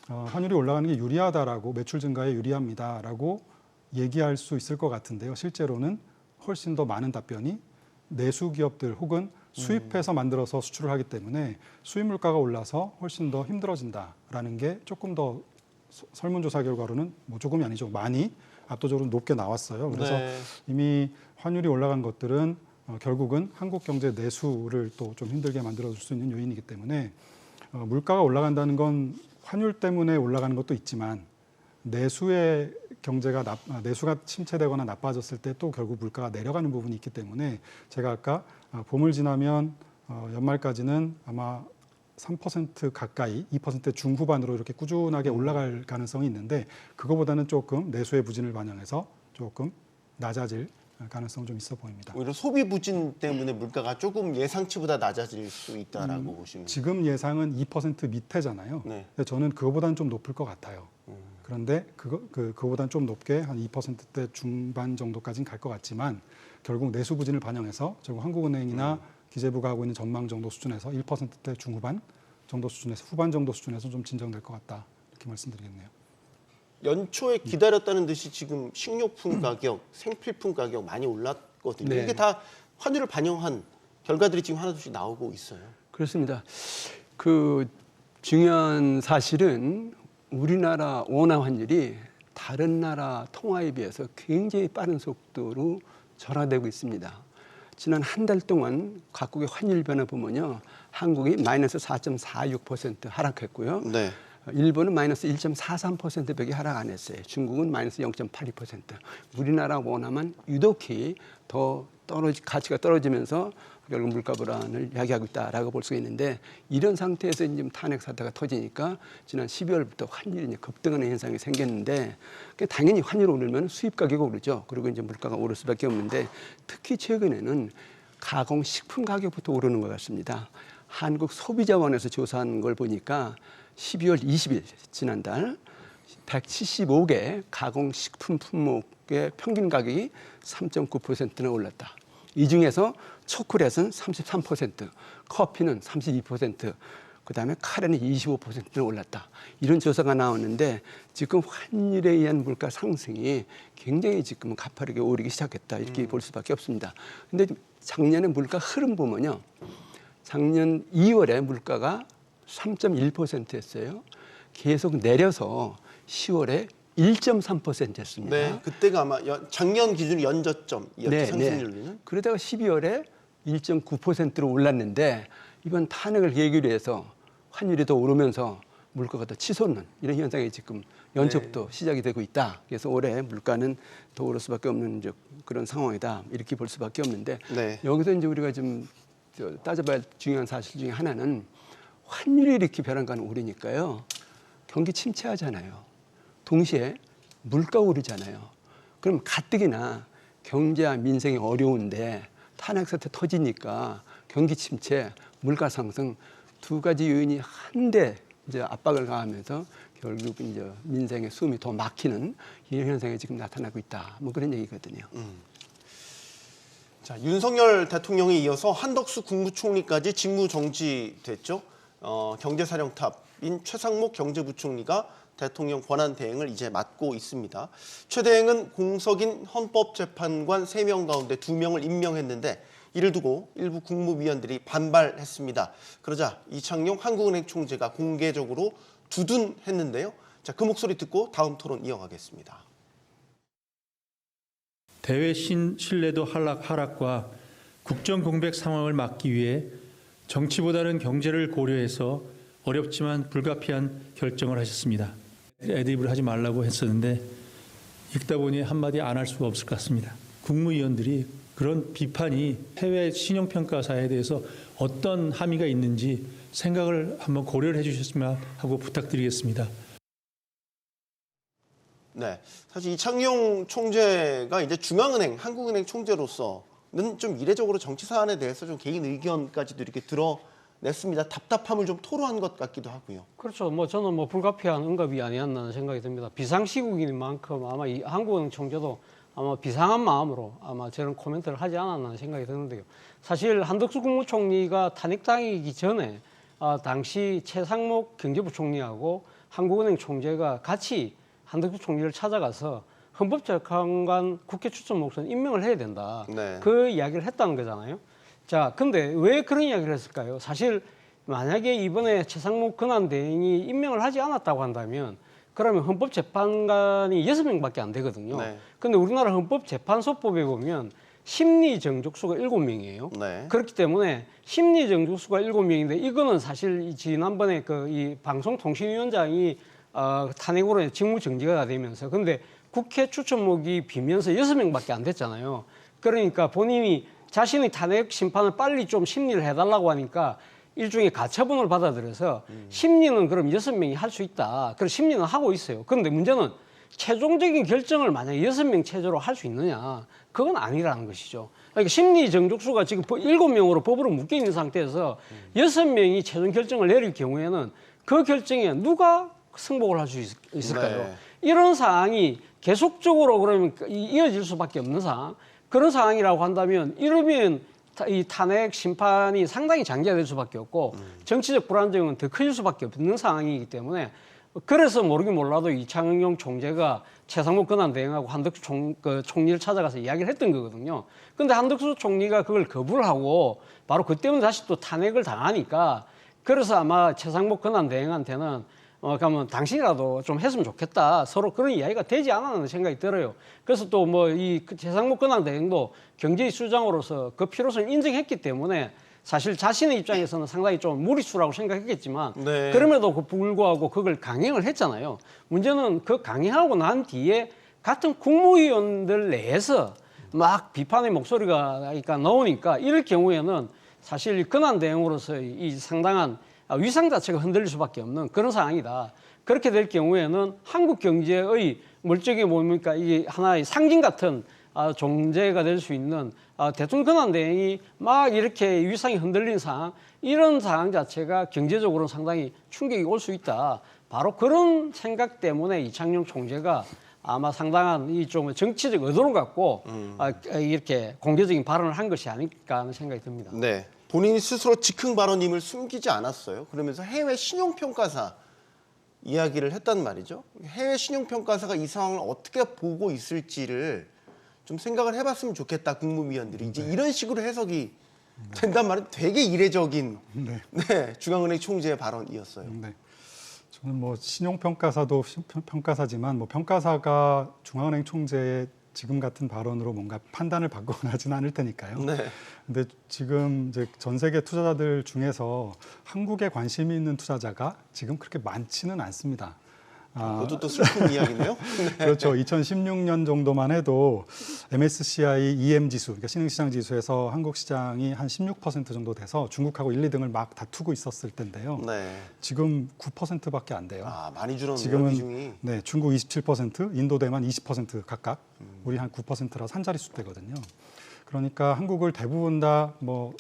환율이 올라가는 게 유리하다라고 매출 증가에 유리합니다라고 얘기할 수 있을 것 같은데요. 실제로는 훨씬 더 많은 답변이 내수 기업들 혹은 수입해서 만들어서 수출을 하기 때문에 수입 물가가 올라서 훨씬 더 힘들어진다라는 게 조금 더 설문조사 결과로는 뭐 조금이 아니죠. 많이 압도적으로 높게 나왔어요. 그래서 네. 이미 환율이 올라간 것들은 결국은 한국 경제 내수를 또 좀 힘들게 만들어줄 수 있는 요인이기 때문에 물가가 올라간다는 건 환율 때문에 올라가는 것도 있지만 내수의 내수가 침체되거나 나빠졌을 때 또 결국 물가가 내려가는 부분이 있기 때문에 제가 아까 봄을 지나면 연말까지는 아마 3% 가까이 2% 중후반으로 이렇게 꾸준하게 올라갈 가능성이 있는데 그거보다는 조금 내수의 부진을 반영해서 조금 낮아질 가능성은 좀 있어 보입니다. 오히려 소비 부진 때문에 물가가 조금 예상치보다 낮아질 수 있다라고 보시면 지금 예상은 2% 밑에잖아요. 네. 근데 저는 그거보다는 좀 높을 것 같아요. 그런데 그거보다는 좀 높게 한 2%대 중반 정도까지는 갈 것 같지만 결국 내수 부진을 반영해서 결국 한국은행이나 기재부가 하고 있는 전망 정도 수준에서 1%대 중후반 정도 수준에서 후반 정도 수준에서 좀 진정될 것 같다 이렇게 말씀드리겠네요. 연초에 기다렸다는 듯이 지금 식료품 가격, 생필품 가격 많이 올랐거든요. 네. 이게 다 환율을 반영한 결과들이 지금 하나둘씩 나오고 있어요. 그렇습니다. 그 중요한 사실은 우리나라 원화 환율이 다른 나라 통화에 비해서 굉장히 빠른 속도로 절하되고 있습니다. 지난 한 달 동안 각국의 환율 변화 보면요. 한국이 마이너스 4.46% 하락했고요. 네. 일본은 마이너스 1.43%밖에 하락 안 했어요. 중국은 마이너스 0.82%. 우리나라 원화만 유독히 더 가치가 떨어지면서 결국 물가 불안을 야기하고 있다라고 볼 수가 있는데 이런 상태에서 이제 탄핵 사태가 터지니까 지난 12월부터 환율이 이제 급등하는 현상이 생겼는데 당연히 환율이 오르면 수입 가격이 오르죠. 그리고 이제 물가가 오를 수밖에 없는데 특히 최근에는 가공식품 가격부터 오르는 것 같습니다. 한국소비자원에서 조사한 걸 보니까 12월 20일 지난달 175개 가공식품 품목의 평균 가격이 3.9%나 올랐다. 이 중에서 초콜릿은 33%, 커피는 32%, 그다음에 카레는 25%나 올랐다. 이런 조사가 나왔는데 지금 환율에 의한 물가 상승이 굉장히 지금 가파르게 오르기 시작했다. 이렇게 볼 수밖에 없습니다. 근데 작년에 물가 흐름 보면요. 작년 2월에 물가가 3.1%였어요. 계속 내려서 10월에 1.3%였습니다. 네, 그때가 아마 작년 기준 연저점이었죠. 상승률은. 그러다가 12월에 1.9%로 올랐는데 이번 탄핵을 계기로 해서 환율이 더 오르면서 물가가 더 치솟는 이런 현상이 지금 연초부터 시작이 되고 있다. 그래서 올해 물가는 더 오를 수밖에 없는 그런 상황이다. 이렇게 볼 수밖에 없는데 네. 여기서 이제 우리가 좀 따져봐야 할 중요한 사실 중에 하나는 환율이 이렇게 벼랑가는 오르니까요. 경기 침체하잖아요. 동시에 물가 오르잖아요. 그럼 가뜩이나 경제와 민생이 어려운데 탄핵 사태 터지니까 경기 침체, 물가 상승 두 가지 요인이 한데 이제 압박을 가하면서 결국 이제 민생의 숨이 더 막히는 이런 현상이 지금 나타나고 있다. 뭐 그런 얘기거든요. 자, 윤석열 대통령이 이어서 한덕수 국무총리까지 직무 정지됐죠. 경제사령탑인 최상목 경제부총리가 대통령 권한 대행을 이제 맡고 있습니다. 최 대행은 공석인 헌법재판관 3명 가운데 2명을 임명했는데 이를 두고 일부 국무위원들이 반발했습니다. 그러자 이창용 한국은행 총재가 공개적으로 두둔했는데요. 자, 그 목소리 듣고 다음 토론 이어가겠습니다. 대외 신뢰도 하락과 국정 공백 상황을 막기 위해 정치보다는 경제를 고려해서 어렵지만 불가피한 결정을 하셨습니다. 애드립을 하지 말라고 했었는데 읽다 보니 한마디 안 할 수가 없을 것 같습니다. 국무위원들이 그런 비판이 해외 신용평가사에 대해서 어떤 함의가 있는지 생각을 한번 고려를 해주셨으면 하고 부탁드리겠습니다. 네, 사실 이창용 총재가 이제 중앙은행, 한국은행 총재로서는 좀 이례적으로 정치 사안에 대해서 좀 개인 의견까지도 이렇게 드러냈습니다. 답답함을 좀 토로한 것 같기도 하고요. 그렇죠. 뭐 저는 뭐 불가피한 응답이 아니었나 생각이 듭니다. 비상시국인 만큼 아마 이 한국은행 총재도 아마 비상한 마음으로 아마 저런 코멘트를 하지 않았나 생각이 드는데요. 사실 한덕수 국무총리가 탄핵당이기 전에 당시 최상목 경제부총리하고 한국은행 총재가 같이 한덕수 총리를 찾아가서 헌법재판관 국회 추천목선 임명을 해야 된다. 네. 그 이야기를 했다는 거잖아요. 자, 근데 왜 그런 이야기를 했을까요? 사실 만약에 이번에 최상목 권한대행이 임명을 하지 않았다고 한다면 그러면 헌법재판관이 6명밖에 안 되거든요. 네. 근데 우리나라 헌법재판소법에 보면 심리 정족수가 7명이에요. 네. 그렇기 때문에 심리 정족수가 7명인데 이거는 사실 지난번에 이 방송통신위원장이 탄핵으로 직무 정지가 되면서 근데 국회 추천목이 비면서 6명밖에 안 됐잖아요. 그러니까 본인이 자신의 탄핵 심판을 빨리 좀 심리를 해달라고 하니까 일종의 가처분을 받아들여서 심리는 그럼 6명이 할 수 있다. 그래서 심리는 하고 있어요. 그런데 문제는 최종적인 결정을 만약에 6명 체제로 할 수 있느냐. 그건 아니라는 것이죠. 그러니까 심리 정족수가 지금 7명으로 법으로 묶여 있는 상태에서 6명이 최종 결정을 내릴 경우에는 그 결정에 누가 승복을 할 수 있을까요? 네. 이런 사항이 계속적으로 그러면 이어질 수밖에 없는 상황. 그런 상황이라고 한다면 이러면 이 탄핵 심판이 상당히 장기화될 수밖에 없고 정치적 불안정은 더 커질 수밖에 없는 상황이기 때문에 그래서 모르긴 몰라도 이창용 총재가 최상목 권한대행하고 한덕수 총리를 찾아가서 이야기를 했던 거거든요. 근데 한덕수 총리가 그걸 거부를 하고 바로 그 때문에 다시 또 탄핵을 당하니까 그래서 아마 최상목 권한대행한테는 그러면 당신이라도 좀 했으면 좋겠다. 서로 그런 이야기가 되지 않았는 생각이 들어요. 그래서 또 뭐 이 최상목 권한대행도 경제의 수장으로서 그 필요성을 인정했기 때문에 사실 자신의 입장에서는 상당히 좀 무리수라고 생각했겠지만 네. 그럼에도 불구하고 그걸 강행을 했잖아요. 문제는 그 강행하고 난 뒤에 같은 국무위원들 내에서 막 비판의 목소리가 그러니까 나오니까 이럴 경우에는 사실 권한 대행으로서 이 상당한 위상 자체가 흔들릴 수밖에 없는 그런 상황이다. 그렇게 될 경우에는 한국 경제의 물적이 뭡니까 이게 하나의 상징 같은 존재가 될 수 있는 대통령 권한 대행이 막 이렇게 위상이 흔들린 상황, 이런 상황 자체가 경제적으로는 상당히 충격이 올 수 있다. 바로 그런 생각 때문에 이창용 총재가 아마 상당한 이 좀 정치적 의도를 갖고 이렇게 공개적인 발언을 한 것이 아닐까 하는 생각이 듭니다. 네. 본인이 스스로 즉흥 발언임을 숨기지 않았어요. 그러면서 해외 신용평가사 이야기를 했단 말이죠. 해외 신용평가사가 이 상황을 어떻게 보고 있을지를 좀 생각을 해봤으면 좋겠다. 국무위원들이 이제 이런 식으로 해석이 된단 말이에요. 되게 이례적인 네, 중앙은행 총재의 발언이었어요. 네. 저는 뭐 신용평가사도 평가사지만 뭐 평가사가 중앙은행 총재의 지금 같은 발언으로 뭔가 판단을 받거나 하지는 않을 테니까요. 네. 근데 지금 이제 전 세계 투자자들 중에서 한국에 관심이 있는 투자자가 지금 그렇게 많지는 않습니다. 그것도 또 슬픈 이야기네요. 네. 그렇죠. 2016년 정도만 해도 MSCI EM 지수, 그러니까 신흥시장 지수에서 한국 시장이 한 16% 정도 돼서 중국하고 1, 2등을 막 다투고 있었을 텐데요. 네. 지금 9%밖에 안 돼요. 많이 줄었네요. 지금은 비중이. 네, 중국 27%, 인도 대만 20% 각각, 우리 한 9%라서 한 자릿수 되거든요. 그러니까 한국을 대부분 다 뭐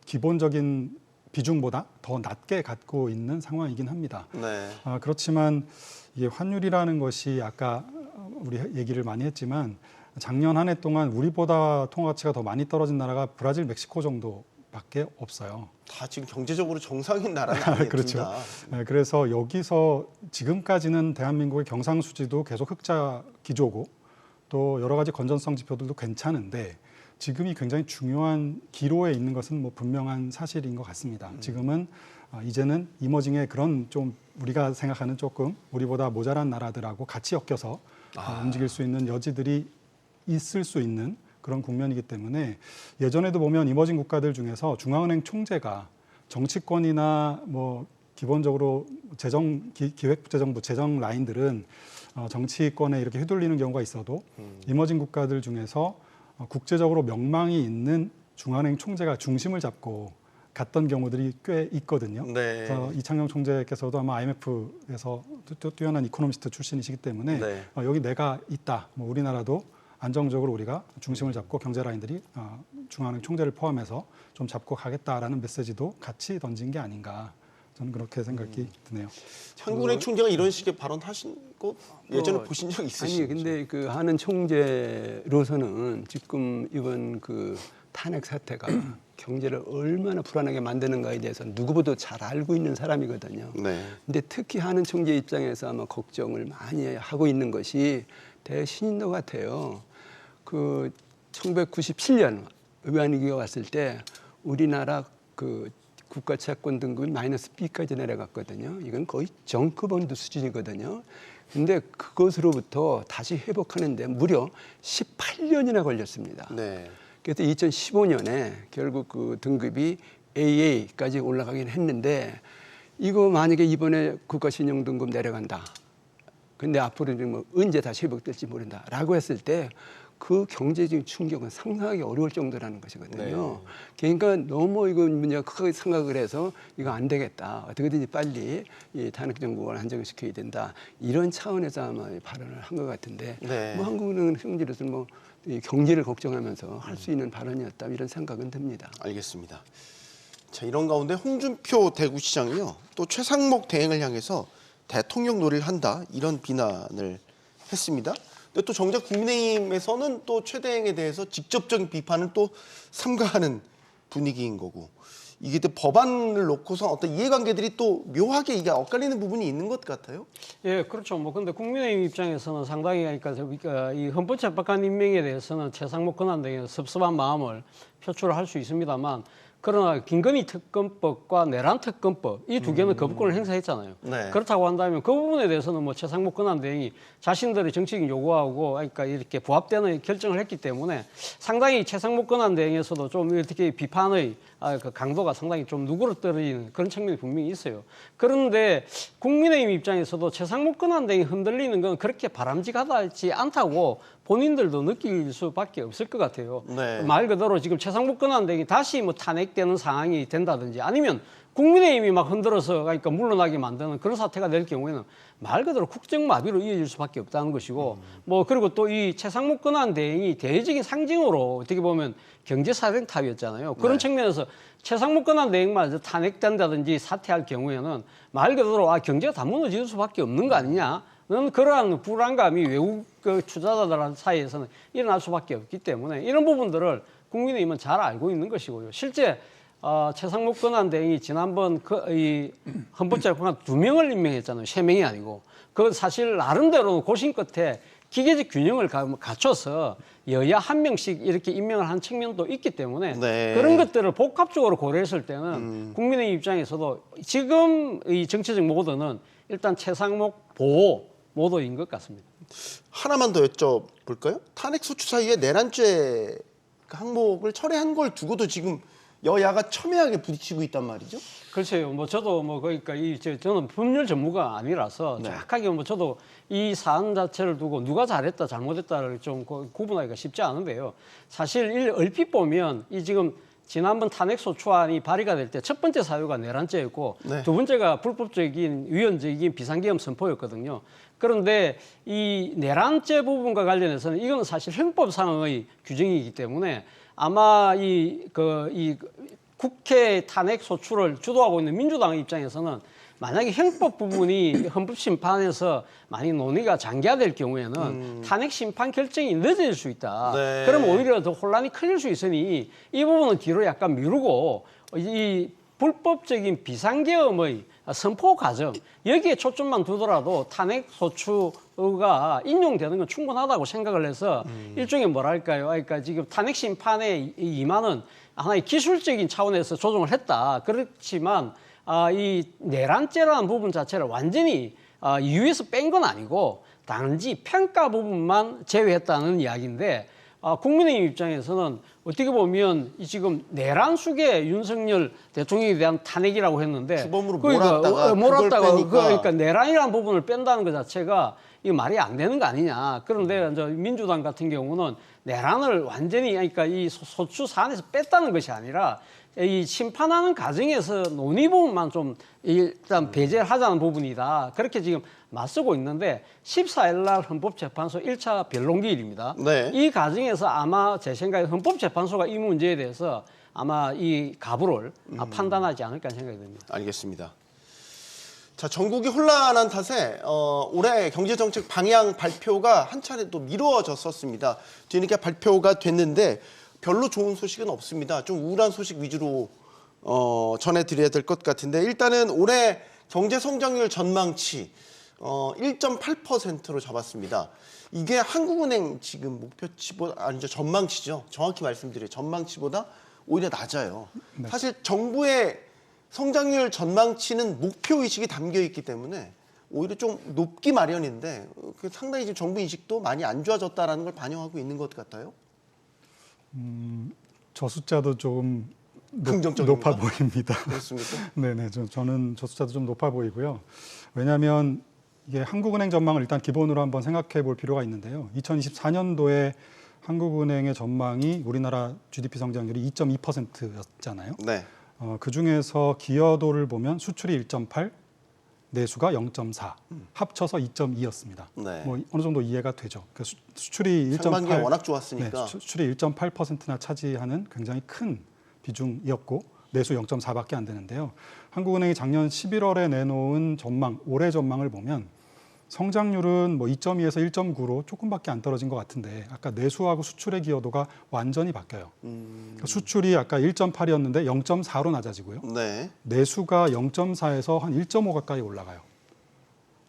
기본적인 비중보다 더 낮게 갖고 있는 상황이긴 합니다. 네. 그렇지만 이게 환율이라는 것이 아까 우리 얘기를 많이 했지만 작년 한 해 동안 우리보다 통화 가치가 더 많이 떨어진 나라가 브라질, 멕시코 정도밖에 없어요. 다 지금 경제적으로 정상인 나라는 아니에요. 그렇죠. 네, 그래서 여기서 지금까지는 대한민국의 경상수지도 계속 흑자 기조고 또 여러 가지 건전성 지표들도 괜찮은데 지금이 굉장히 중요한 기로에 있는 것은 뭐 분명한 사실인 것 같습니다. 지금은 이제는 이머징의 그런 좀 우리가 생각하는 조금 우리보다 모자란 나라들하고 같이 엮여서 움직일 수 있는 여지들이 있을 수 있는 그런 국면이기 때문에 예전에도 보면 이머징 국가들 중에서 중앙은행 총재가 정치권이나 뭐 기본적으로 기획재정부 재정 라인들은 정치권에 이렇게 휘둘리는 경우가 있어도 이머징 국가들 중에서 국제적으로 명망이 있는 중앙은행 총재가 중심을 잡고 갔던 경우들이 꽤 있거든요. 네. 그래서 이창용 총재께서도 아마 IMF에서 뛰어난 이코노미스트 출신이시기 때문에 네. 여기 내가 있다. 뭐 우리나라도 안정적으로 우리가 중심을 잡고 경제 라인들이 중앙은행 총재를 포함해서 좀 잡고 가겠다라는 메시지도 같이 던진 게 아닌가. 저는 그렇게 생각이 드네요. 한국은행 총재가 이런 식의 발언하신 거 예전에 보신 적 있으시죠? 아니 근데 그 하는 총재로서는 지금 이번 그 탄핵 사태가 경제를 얼마나 불안하게 만드는가에 대해서 누구보다 잘 알고 있는 사람이거든요. 네. 근데 특히 하는 총재 입장에서 아마 걱정을 많이 하고 있는 것이 대신인 것 같아요. 그 1997년 외환위기가 왔을 때 우리나라 그 국가 채권 등급이 마이너스 B까지 내려갔거든요. 이건 거의 정크본드 수준이거든요. 근데 그것으로부터 다시 회복하는데 무려 18년이나 걸렸습니다. 네. 그래서 2015년에 결국 그 등급이 AA까지 올라가긴 했는데 이거 만약에 이번에 국가신용등급 내려간다. 근데 앞으로 뭐 언제 다시 회복될지 모른다라고 했을 때 그 경제적인 충격은 상상하기 어려울 정도라는 것이거든요. 그러니까 너무 이거 문제가 크게 생각을 해서 이거 안 되겠다. 어떻게든지 빨리 이 탄핵 정국을 안정시켜야 된다. 이런 차원에서 아마 발언을 한 것 같은데 네. 뭐 한국은행 성질에서는 뭐 이 경제를 걱정하면서 할 수 있는 발언이었다 이런 생각은 듭니다. 알겠습니다. 자, 이런 가운데 홍준표 대구시장이요. 또 최상목 대행을 향해서 대통령 놀이를 한다 이런 비난을 했습니다. 근데 또 정작 국민의힘에서는 또 최 대행에 대해서 직접적인 비판을 또 삼가하는 분위기인 거고 이게 또 법안을 놓고서 어떤 이해관계들이 또 묘하게 이게 엇갈리는 부분이 있는 것 같아요. 예, 그렇죠. 뭐 근데 국민의힘 입장에서는 상당히 그러니까 이 헌법재판관 임명에 대해서는 최상목 권한대행의 섭섭한 마음을 표출할 수 있습니다만 그러나 김건희 특검법과 내란 특검법 이 두 개는 거부권을 행사했잖아요. 네. 그렇다고 한다면 그 부분에 대해서는 뭐 최상목 권한대행이 자신들의 정치적 요구하고 그러니까 이렇게 부합되는 결정을 했기 때문에 상당히 최상목 권한대행에서도 좀 이렇게 비판의 그 강도가 상당히 좀 누그러뜨리는 그런 측면이 분명히 있어요. 그런데 국민의힘 입장에서도 최상목 권한대행이 흔들리는 건 그렇게 바람직하지 않다고 본인들도 느낄 수밖에 없을 것 같아요. 네. 말 그대로 지금 최상목 권한대행이 다시 뭐 탄핵되는 상황이 된다든지 아니면 국민의힘이 막 흔들어서 그러니까 물러나게 만드는 그런 사태가 될 경우에는 말 그대로 국정마비로 이어질 수밖에 없다는 것이고 뭐 그리고 또 이 최상목 권한대행이 대외적인 상징으로 어떻게 보면 경제사령탑이었잖아요. 그런 네. 측면에서 최상목 권한대행만 탄핵된다든지 사퇴할 경우에는 말 그대로 경제가 다 무너질 수밖에 없는 거 아니냐. 는 그러한 불안감이 외국 그 투자자들 사이에서는 일어날 수밖에 없기 때문에 이런 부분들을 국민의힘은 잘 알고 있는 것이고요. 실제 최상목 권한대행이 지난번 이 헌법재판관 2명을 임명했잖아요. 3명이 아니고. 그 사실 나름대로 고심 끝에 기계적 균형을 갖춰서 여야 1명씩 이렇게 임명을 한 측면도 있기 때문에 네. 그런 것들을 복합적으로 고려했을 때는 국민의힘 입장에서도 지금 이 정치적 모드는 일단 최상목 보호 모드인 것 같습니다. 하나만 더 여쭤볼까요? 탄핵 소추 사이에 내란죄 항목을 철회한 걸 두고도 지금 여야가 첨예하게 부딪히고 있단 말이죠. 글쎄요, 뭐 저도 뭐 그러니까 저는 법률 전무가 아니라서 네. 정확하게 뭐 저도 이 사안 자체를 두고 누가 잘했다 잘못했다를 좀 구분하기가 쉽지 않은데요. 사실 얼핏 보면 이 지금 지난번 탄핵소추안이 발의가 될 때 첫 번째 사유가 내란죄였고 네. 두 번째가 불법적인 위헌적인 비상계엄 선포였거든요. 그런데 이 내란죄 부분과 관련해서는 이건 사실 형법상의 규정이기 때문에 아마 이 국회 탄핵 소추를 주도하고 있는 민주당 입장에서는 만약에 형법 부분이 헌법심판에서 많이 논의가 장기화될 경우에는 탄핵 심판 결정이 늦어질 수 있다. 네. 그럼 오히려 더 혼란이 커질 수 있으니 이 부분은 뒤로 약간 미루고 이 불법적인 비상계엄의 선포 과정 여기에 초점만 두더라도 탄핵 소추가 인용되는 건 충분하다고 생각을 해서 일종의 뭐랄까요? 그러니까 지금 탄핵 심판에 임하는 하나의 기술적인 차원에서 조정을 했다. 그렇지만 이 내란죄라는 부분 자체를 완전히 이유에서 뺀 건 아니고 단지 평가 부분만 제외했다는 이야기인데 국민의힘 입장에서는 어떻게 보면 지금 내란 속의 윤석열 대통령에 대한 탄핵이라고 했는데 주범으로 몰았다가 그러니까 내란이라는 부분을 뺀다는 것 자체가 이거 말이 안 되는 거 아니냐. 그런데 이제 민주당 같은 경우는 내란을 완전히 그러니까 이 소추 사안에서 뺐다는 것이 아니라 이 심판하는 과정에서 논의 부분만 좀 일단 배제를 하자는 부분이다. 그렇게 지금 맞서고 있는데 14일 날 헌법재판소 1차 변론기일입니다. 네. 이 과정에서 아마 제 생각에 헌법재판소가 이 문제에 대해서 아마 이 가부를 판단하지 않을까 생각이 듭니다. 알겠습니다. 자, 전국이 혼란한 탓에 올해 경제정책 방향 발표가 한 차례 또 미루어졌었습니다. 뒤늦게 발표가 됐는데 별로 좋은 소식은 없습니다. 좀 우울한 소식 위주로 전해드려야 될 것 같은데 일단은 올해 경제 성장률 전망치 1.8%로 잡았습니다. 이게 한국은행 지금 목표치보다 아니죠 전망치죠. 정확히 말씀드려요. 전망치보다 오히려 낮아요. 네. 사실 정부의 성장률 전망치는 목표 의식이 담겨 있기 때문에 오히려 좀 높기 마련인데 상당히 지금 정부 인식도 많이 안 좋아졌다라는 걸 반영하고 있는 것 같아요. 저 숫자도 좀 긍정적입니까? 높아 보입니다. 그렇습니까? 네네, 저는 저 숫자도 좀 높아 보이고요. 왜냐하면 이게 한국은행 전망을 일단 기본으로 한번 생각해 볼 필요가 있는데요. 2024년도에 한국은행의 전망이 우리나라 GDP 성장률이 2.2%였잖아요. 네. 그 중에서 기여도를 보면 수출이 1.8, 내수가 0.4, 합쳐서 2.2였습니다. 네. 뭐 어느 정도 이해가 되죠. 그 수출이 상반기에 1.8, 워낙 좋았으니까. 네, 수출이 1.8%나 차지하는 굉장히 큰 비중이었고 내수 0.4밖에 안 되는데요. 한국은행이 작년 11월에 내놓은 전망, 올해 전망을 보면 성장률은 뭐 2.2에서 1.9로 조금밖에 안 떨어진 것 같은데 아까 내수하고 수출의 기여도가 완전히 바뀌어요. 그러니까 수출이 아까 1.8이었는데 0.4로 낮아지고요. 네. 내수가 0.4에서 한 1.5 가까이 올라가요.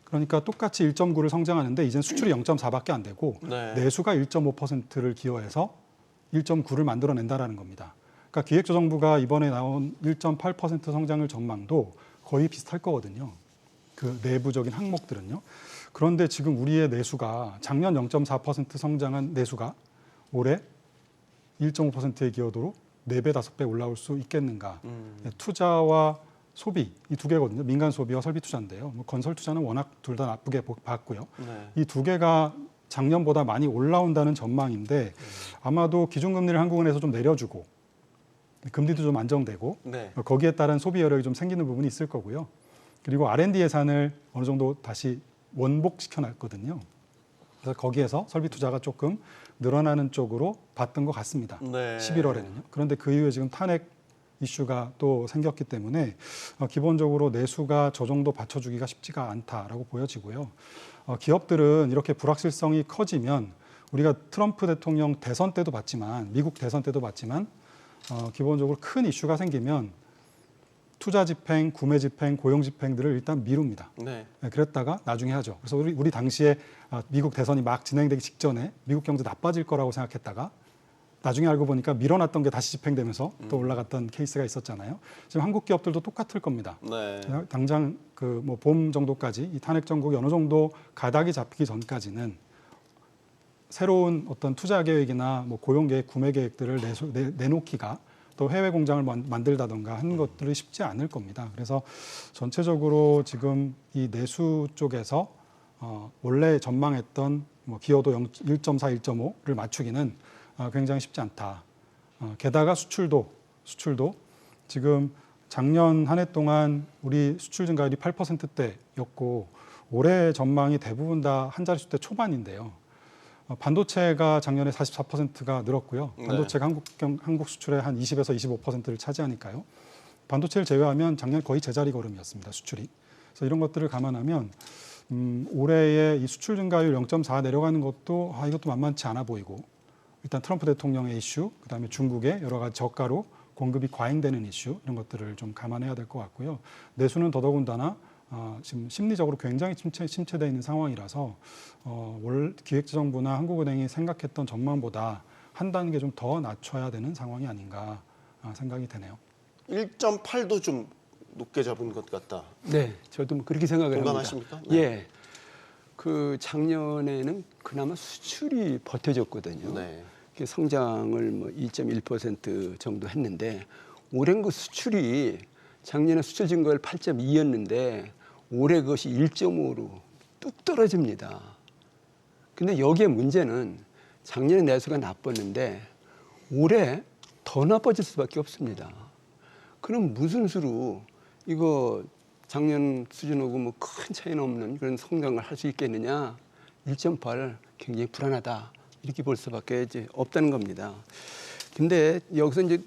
그러니까 똑같이 1.9를 성장하는데 이젠 수출이 0.4밖에 안 되고 네. 내수가 1.5%를 기여해서 1.9를 만들어낸다라는 겁니다. 그러니까 기획조정부가 이번에 나온 1.8% 성장률 전망도 거의 비슷할 거거든요. 그 내부적인 항목들은요. 그런데 지금 우리의 내수가 작년 0.4% 성장한 내수가 올해 1.5%의 기여도로 4배, 5배 올라올 수 있겠는가. 투자와 소비 이 두 개거든요. 민간 소비와 설비 투자인데요. 뭐 건설 투자는 워낙 둘 다 나쁘게 봤고요. 네. 이 두 개가 작년보다 많이 올라온다는 전망인데 아마도 기준금리를 한국은행에서 좀 내려주고 금리도 좀 안정되고 네. 거기에 따른 소비 여력이 좀 생기는 부분이 있을 거고요. 그리고 R&D 예산을 어느 정도 다시 원복시켜 놨거든요. 그래서 거기에서 설비 투자가 조금 늘어나는 쪽으로 봤던 것 같습니다. 네. 11월에는요. 그런데 그 이후에 지금 탄핵 이슈가 또 생겼기 때문에 기본적으로 내수가 저 정도 받쳐주기가 쉽지가 않다라고 보여지고요. 기업들은 이렇게 불확실성이 커지면 우리가 트럼프 대통령 대선 때도 봤지만 미국 대선 때도 봤지만 기본적으로 큰 이슈가 생기면 투자 집행, 구매 집행, 고용 집행들을 일단 미룹니다. 네. 그랬다가 나중에 하죠. 그래서 우리 당시에 미국 대선이 막 진행되기 직전에 미국 경제 나빠질 거라고 생각했다가 나중에 알고 보니까 밀어놨던 게 다시 집행되면서 또 올라갔던 케이스가 있었잖아요. 지금 한국 기업들도 똑같을 겁니다. 네. 당장 그 뭐 봄 정도까지 이 탄핵 정국이 어느 정도 가닥이 잡히기 전까지는 새로운 어떤 투자 계획이나 뭐 고용 계획, 구매 계획들을 내놓기가 또 해외 공장을 만들다던가 하는 것들이 쉽지 않을 겁니다. 그래서 전체적으로 지금 이 내수 쪽에서 원래 전망했던 뭐 기여도 1.4, 1.5를 맞추기는 굉장히 쉽지 않다. 게다가 수출도 지금 작년 한 해 동안 우리 수출 증가율이 8%대였고 올해 전망이 대부분 다 한 자릿수 대 초반인데요. 반도체가 작년에 44%가 늘었고요. 반도체가 한국 수출의 한 20에서 25%를 차지하니까요. 반도체를 제외하면 작년 거의 제자리 걸음이었습니다. 수출이. 그래서 이런 것들을 감안하면 올해의 이 수출 증가율 0.4 내려가는 것도 이것도 만만치 않아 보이고 일단 트럼프 대통령의 이슈, 그다음에 중국의 여러 가지 저가로 공급이 과잉되는 이슈 이런 것들을 좀 감안해야 될 것 같고요. 내수는 더더군다나 지금 심리적으로 굉장히 침체되어 있는 상황이라서 기획재정부나 한국은행이 생각했던 전망보다 한 단계 좀 더 낮춰야 되는 상황이 아닌가 생각이 되네요. 1.8도 좀 높게 잡은 것 같다. 네, 저도 뭐 그렇게 생각을 동감하십니까? 합니다. 네. 예, 그 작년에는 그나마 수출이 버텨줬거든요. 네. 성장을 뭐 2.1% 정도 했는데 올해는 그 수출이 작년에 수출 증가율 8.2였는데 올해 그것이 1.5로 뚝 떨어집니다. 근데 여기에 문제는 작년에 내수가 나빴는데 올해 더 나빠질 수밖에 없습니다. 그럼 무슨 수로 이거 작년 수준하고 뭐 큰 차이는 없는 그런 성장을 할 수 있겠느냐? 1.8 굉장히 불안하다. 이렇게 볼 수밖에 이제 없다는 겁니다. 근데 여기서 이제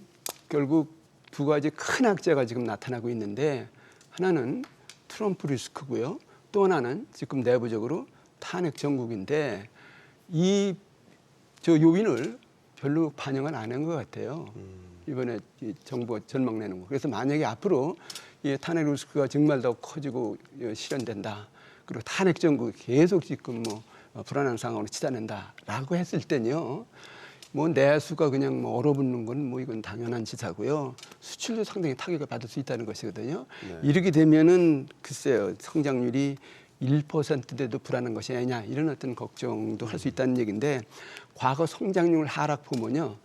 결국 두 가지 큰 악재가 지금 나타나고 있는데 하나는 트럼프 리스크고요. 또 하나는 지금 내부적으로 탄핵 정국인데 이 요인을 별로 반영을 안 한 것 같아요. 이번에 이 정부 전망 내는 거. 그래서 만약에 앞으로 이 탄핵 리스크가 정말 더 커지고 실현된다. 그리고 탄핵 정부 계속 지금 뭐 불안한 상황으로 치닫는다라고 했을 때는요. 뭐 내수가 그냥 뭐 얼어붙는 건 뭐 이건 당연한 지사고요. 수출도 상당히 타격을 받을 수 있다는 것이거든요. 네. 이렇게 되면은 글쎄요. 성장률이 1%대도 불안한 것이 아니냐 이런 어떤 걱정도 할 수 있다는 얘기인데 과거 성장률 하락 보면요.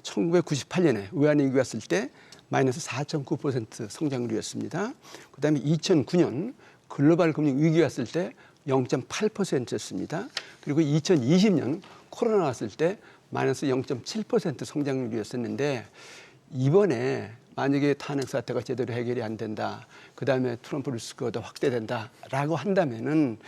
1998년에 외환위기 왔을 때 마이너스 4.9% 성장률이었습니다. 그다음에 2009년 글로벌 금융 위기 왔을 때 0.8%였습니다. 그리고 2020년 코로나 왔을 때 마이너스 0.7% 성장률이었었는데 이번에 만약에 탄핵 사태가 제대로 해결이 안 된다. 그다음에 트럼프 리스크가 더 확대된다라고 한다면은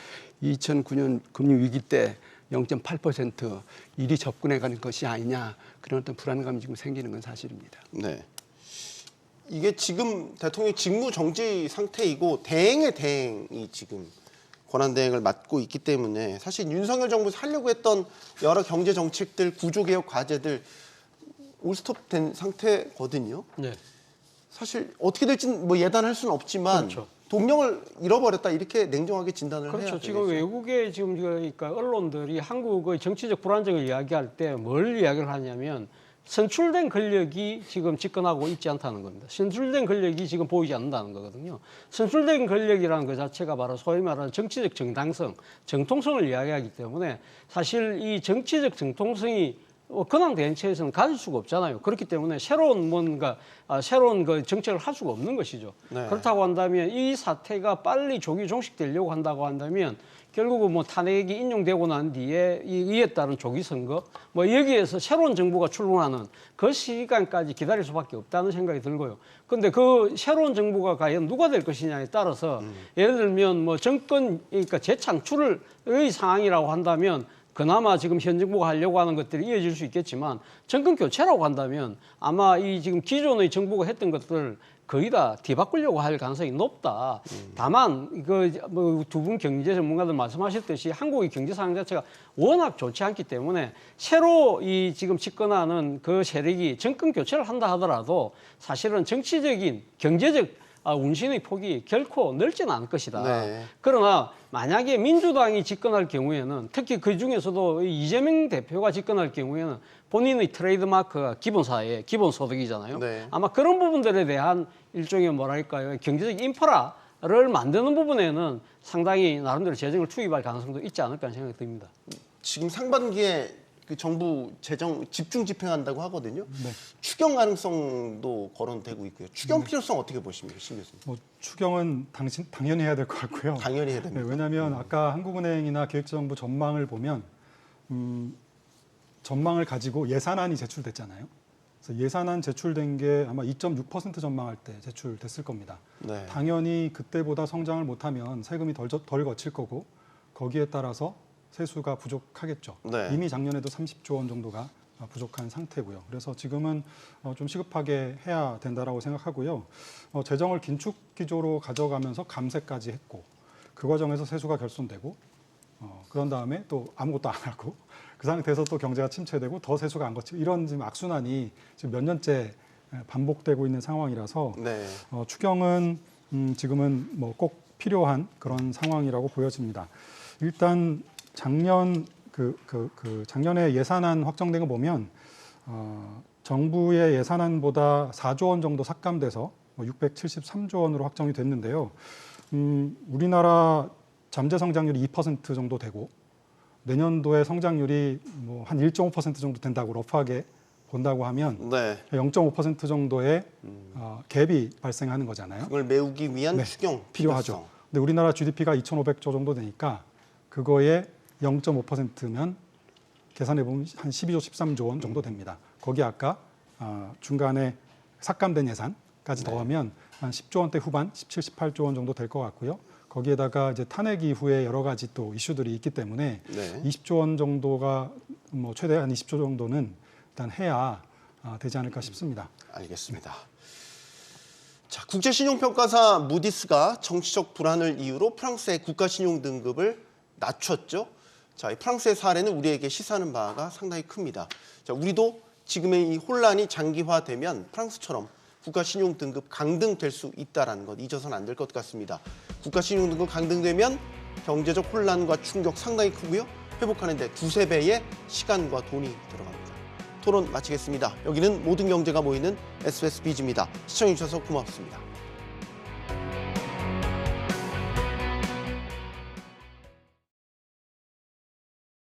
2009년 금융 위기 때 0.8% 이리 접근해 가는 것이 아니냐 그런 어떤 불안감이 지금 생기는 건 사실입니다. 네. 이게 지금 대통령 직무 정지 상태이고 대행의 대행이 지금 권한 대행을 맡고 있기 때문에 사실 윤석열 정부에서 하려고 했던 여러 경제 정책들, 구조개혁 과제들 올스톱된 상태거든요. 네. 사실 어떻게 될지는 뭐 예단할 수는 없지만 그렇죠. 동력을 잃어버렸다 이렇게 냉정하게 진단을 해야 그렇죠. 되겠죠. 지금 외국의 지금 그러니까 언론들이 한국의 정치적 불안정을 이야기할 때 뭘 이야기를 하냐면 선출된 권력이 지금 집권하고 있지 않다는 겁니다. 선출된 권력이 지금 보이지 않는다는 거거든요. 선출된 권력이라는 것 자체가 바로 소위 말하는 정치적 정당성, 정통성을 이야기하기 때문에 사실 이 정치적 정통성이 근황 대응체에서는 가질 수가 없잖아요. 그렇기 때문에 새로운 뭔가 새로운 그 정책을 할 수가 없는 것이죠. 네. 그렇다고 한다면 이 사태가 빨리 조기 종식되려고 한다고 한다면 결국은 뭐 탄핵이 인용되고 난 뒤에 이에 따른 조기 선거 뭐 여기에서 새로운 정부가 출범하는 그 시간까지 기다릴 수밖에 없다는 생각이 들고요. 그런데 그 새로운 정부가 과연 누가 될 것이냐에 따라서 예를 들면 뭐 정권 그러니까 재창출의 상황이라고 한다면 그나마 지금 현 정부가 하려고 하는 것들이 이어질 수 있겠지만 정권 교체라고 한다면 아마 이 지금 기존의 정부가 했던 것들 거의 다 뒤바꾸려고 할 가능성이 높다. 다만 그 뭐 두 분 경제 전문가들 말씀하셨듯이 한국의 경제 상황 자체가 워낙 좋지 않기 때문에 새로 이 지금 집권하는 그 세력이 정권 교체를 한다 하더라도 사실은 정치적인 경제적 운신의 폭이 결코 넓지는 않을 것이다. 네. 그러나 만약에 민주당이 집권할 경우에는 특히 그 중에서도 이재명 대표가 집권할 경우에는 본인의 트레이드마크가 기본사회, 기본소득이잖아요. 네. 아마 그런 부분들에 대한 일종의 뭐랄까요, 경제적 인프라를 만드는 부분에는 상당히 나름대로 재정을 투입할 가능성도 있지 않을까 하는 생각이 듭니다. 지금 상반기에 그 정부 재정 집중 집행한다고 하거든요. 네. 추경 가능성도 거론되고 있고요. 추경 필요성 어떻게 보십니까, 신 교수님? 뭐 추경은 당연히 해야 될 것 같고요. 당연히 해야 됩니다. 네, 왜냐하면 아까 한국은행이나 기획재정부 전망을 보면 전망을 가지고 예산안이 제출됐잖아요. 그래서 예산안 제출된 게 아마 2.6% 전망할 때 제출됐을 겁니다. 네. 당연히 그때보다 성장을 못하면 세금이 덜 거칠 거고 거기에 따라서 세수가 부족하겠죠. 네. 이미 작년에도 30조 원 정도가 부족한 상태고요. 그래서 지금은 좀 시급하게 해야 된다라고 생각하고요. 재정을 긴축 기조로 가져가면서 감세까지 했고 그 과정에서 세수가 결손되고 그런 다음에 또 아무것도 안 하고 그 상태에서 또 경제가 침체되고 더 세수가 안 거치고 이런 지금 악순환이 지금 몇 년째 반복되고 있는 상황이라서 네. 추경은 지금은 뭐 꼭 필요한 그런 상황이라고 보여집니다. 일단 작년에 예산안 확정된 거 보면 정부의 예산안보다 4조 원 정도 삭감돼서 673조 원으로 확정이 됐는데요. 우리나라 잠재 성장률이 2% 정도 되고 내년도에 성장률이 뭐 한 1.5% 정도 된다고 러프하게 본다고 하면 네. 0.5% 정도의 갭이 발생하는 거잖아요. 그걸 메우기 위한 네, 추경 필요하죠. 필요성. 근데 우리나라 GDP가 2,500조 정도 되니까 그거에 0.5%면 계산해 보면 한 12조 13조 원 정도 됩니다. 거기 아까 중간에 삭감된 예산까지 더하면 한 10조 원대 후반, 17, 18조 원 정도 될 것 같고요. 거기에다가 이제 탄핵 이후에 여러 가지 또 이슈들이 있기 때문에 네. 20조 원 정도가 뭐 최대 한 20조 정도는 일단 해야 되지 않을까 싶습니다. 알겠습니다. 자, 국제신용평가사 무디스가 정치적 불안을 이유로 프랑스의 국가신용 등급을 낮췄죠. 자, 이 프랑스의 사례는 우리에게 시사하는 바가 상당히 큽니다. 자, 우리도 지금의 이 혼란이 장기화되면 프랑스처럼 국가신용등급 강등될 수 있다는 것 잊어서는 안 될 것 같습니다. 국가신용등급 강등되면 경제적 혼란과 충격 상당히 크고요. 회복하는 데 두세 배의 시간과 돈이 들어갑니다. 토론 마치겠습니다. 여기는 모든 경제가 모이는 SBS 비즈입니다. 시청해주셔서 고맙습니다.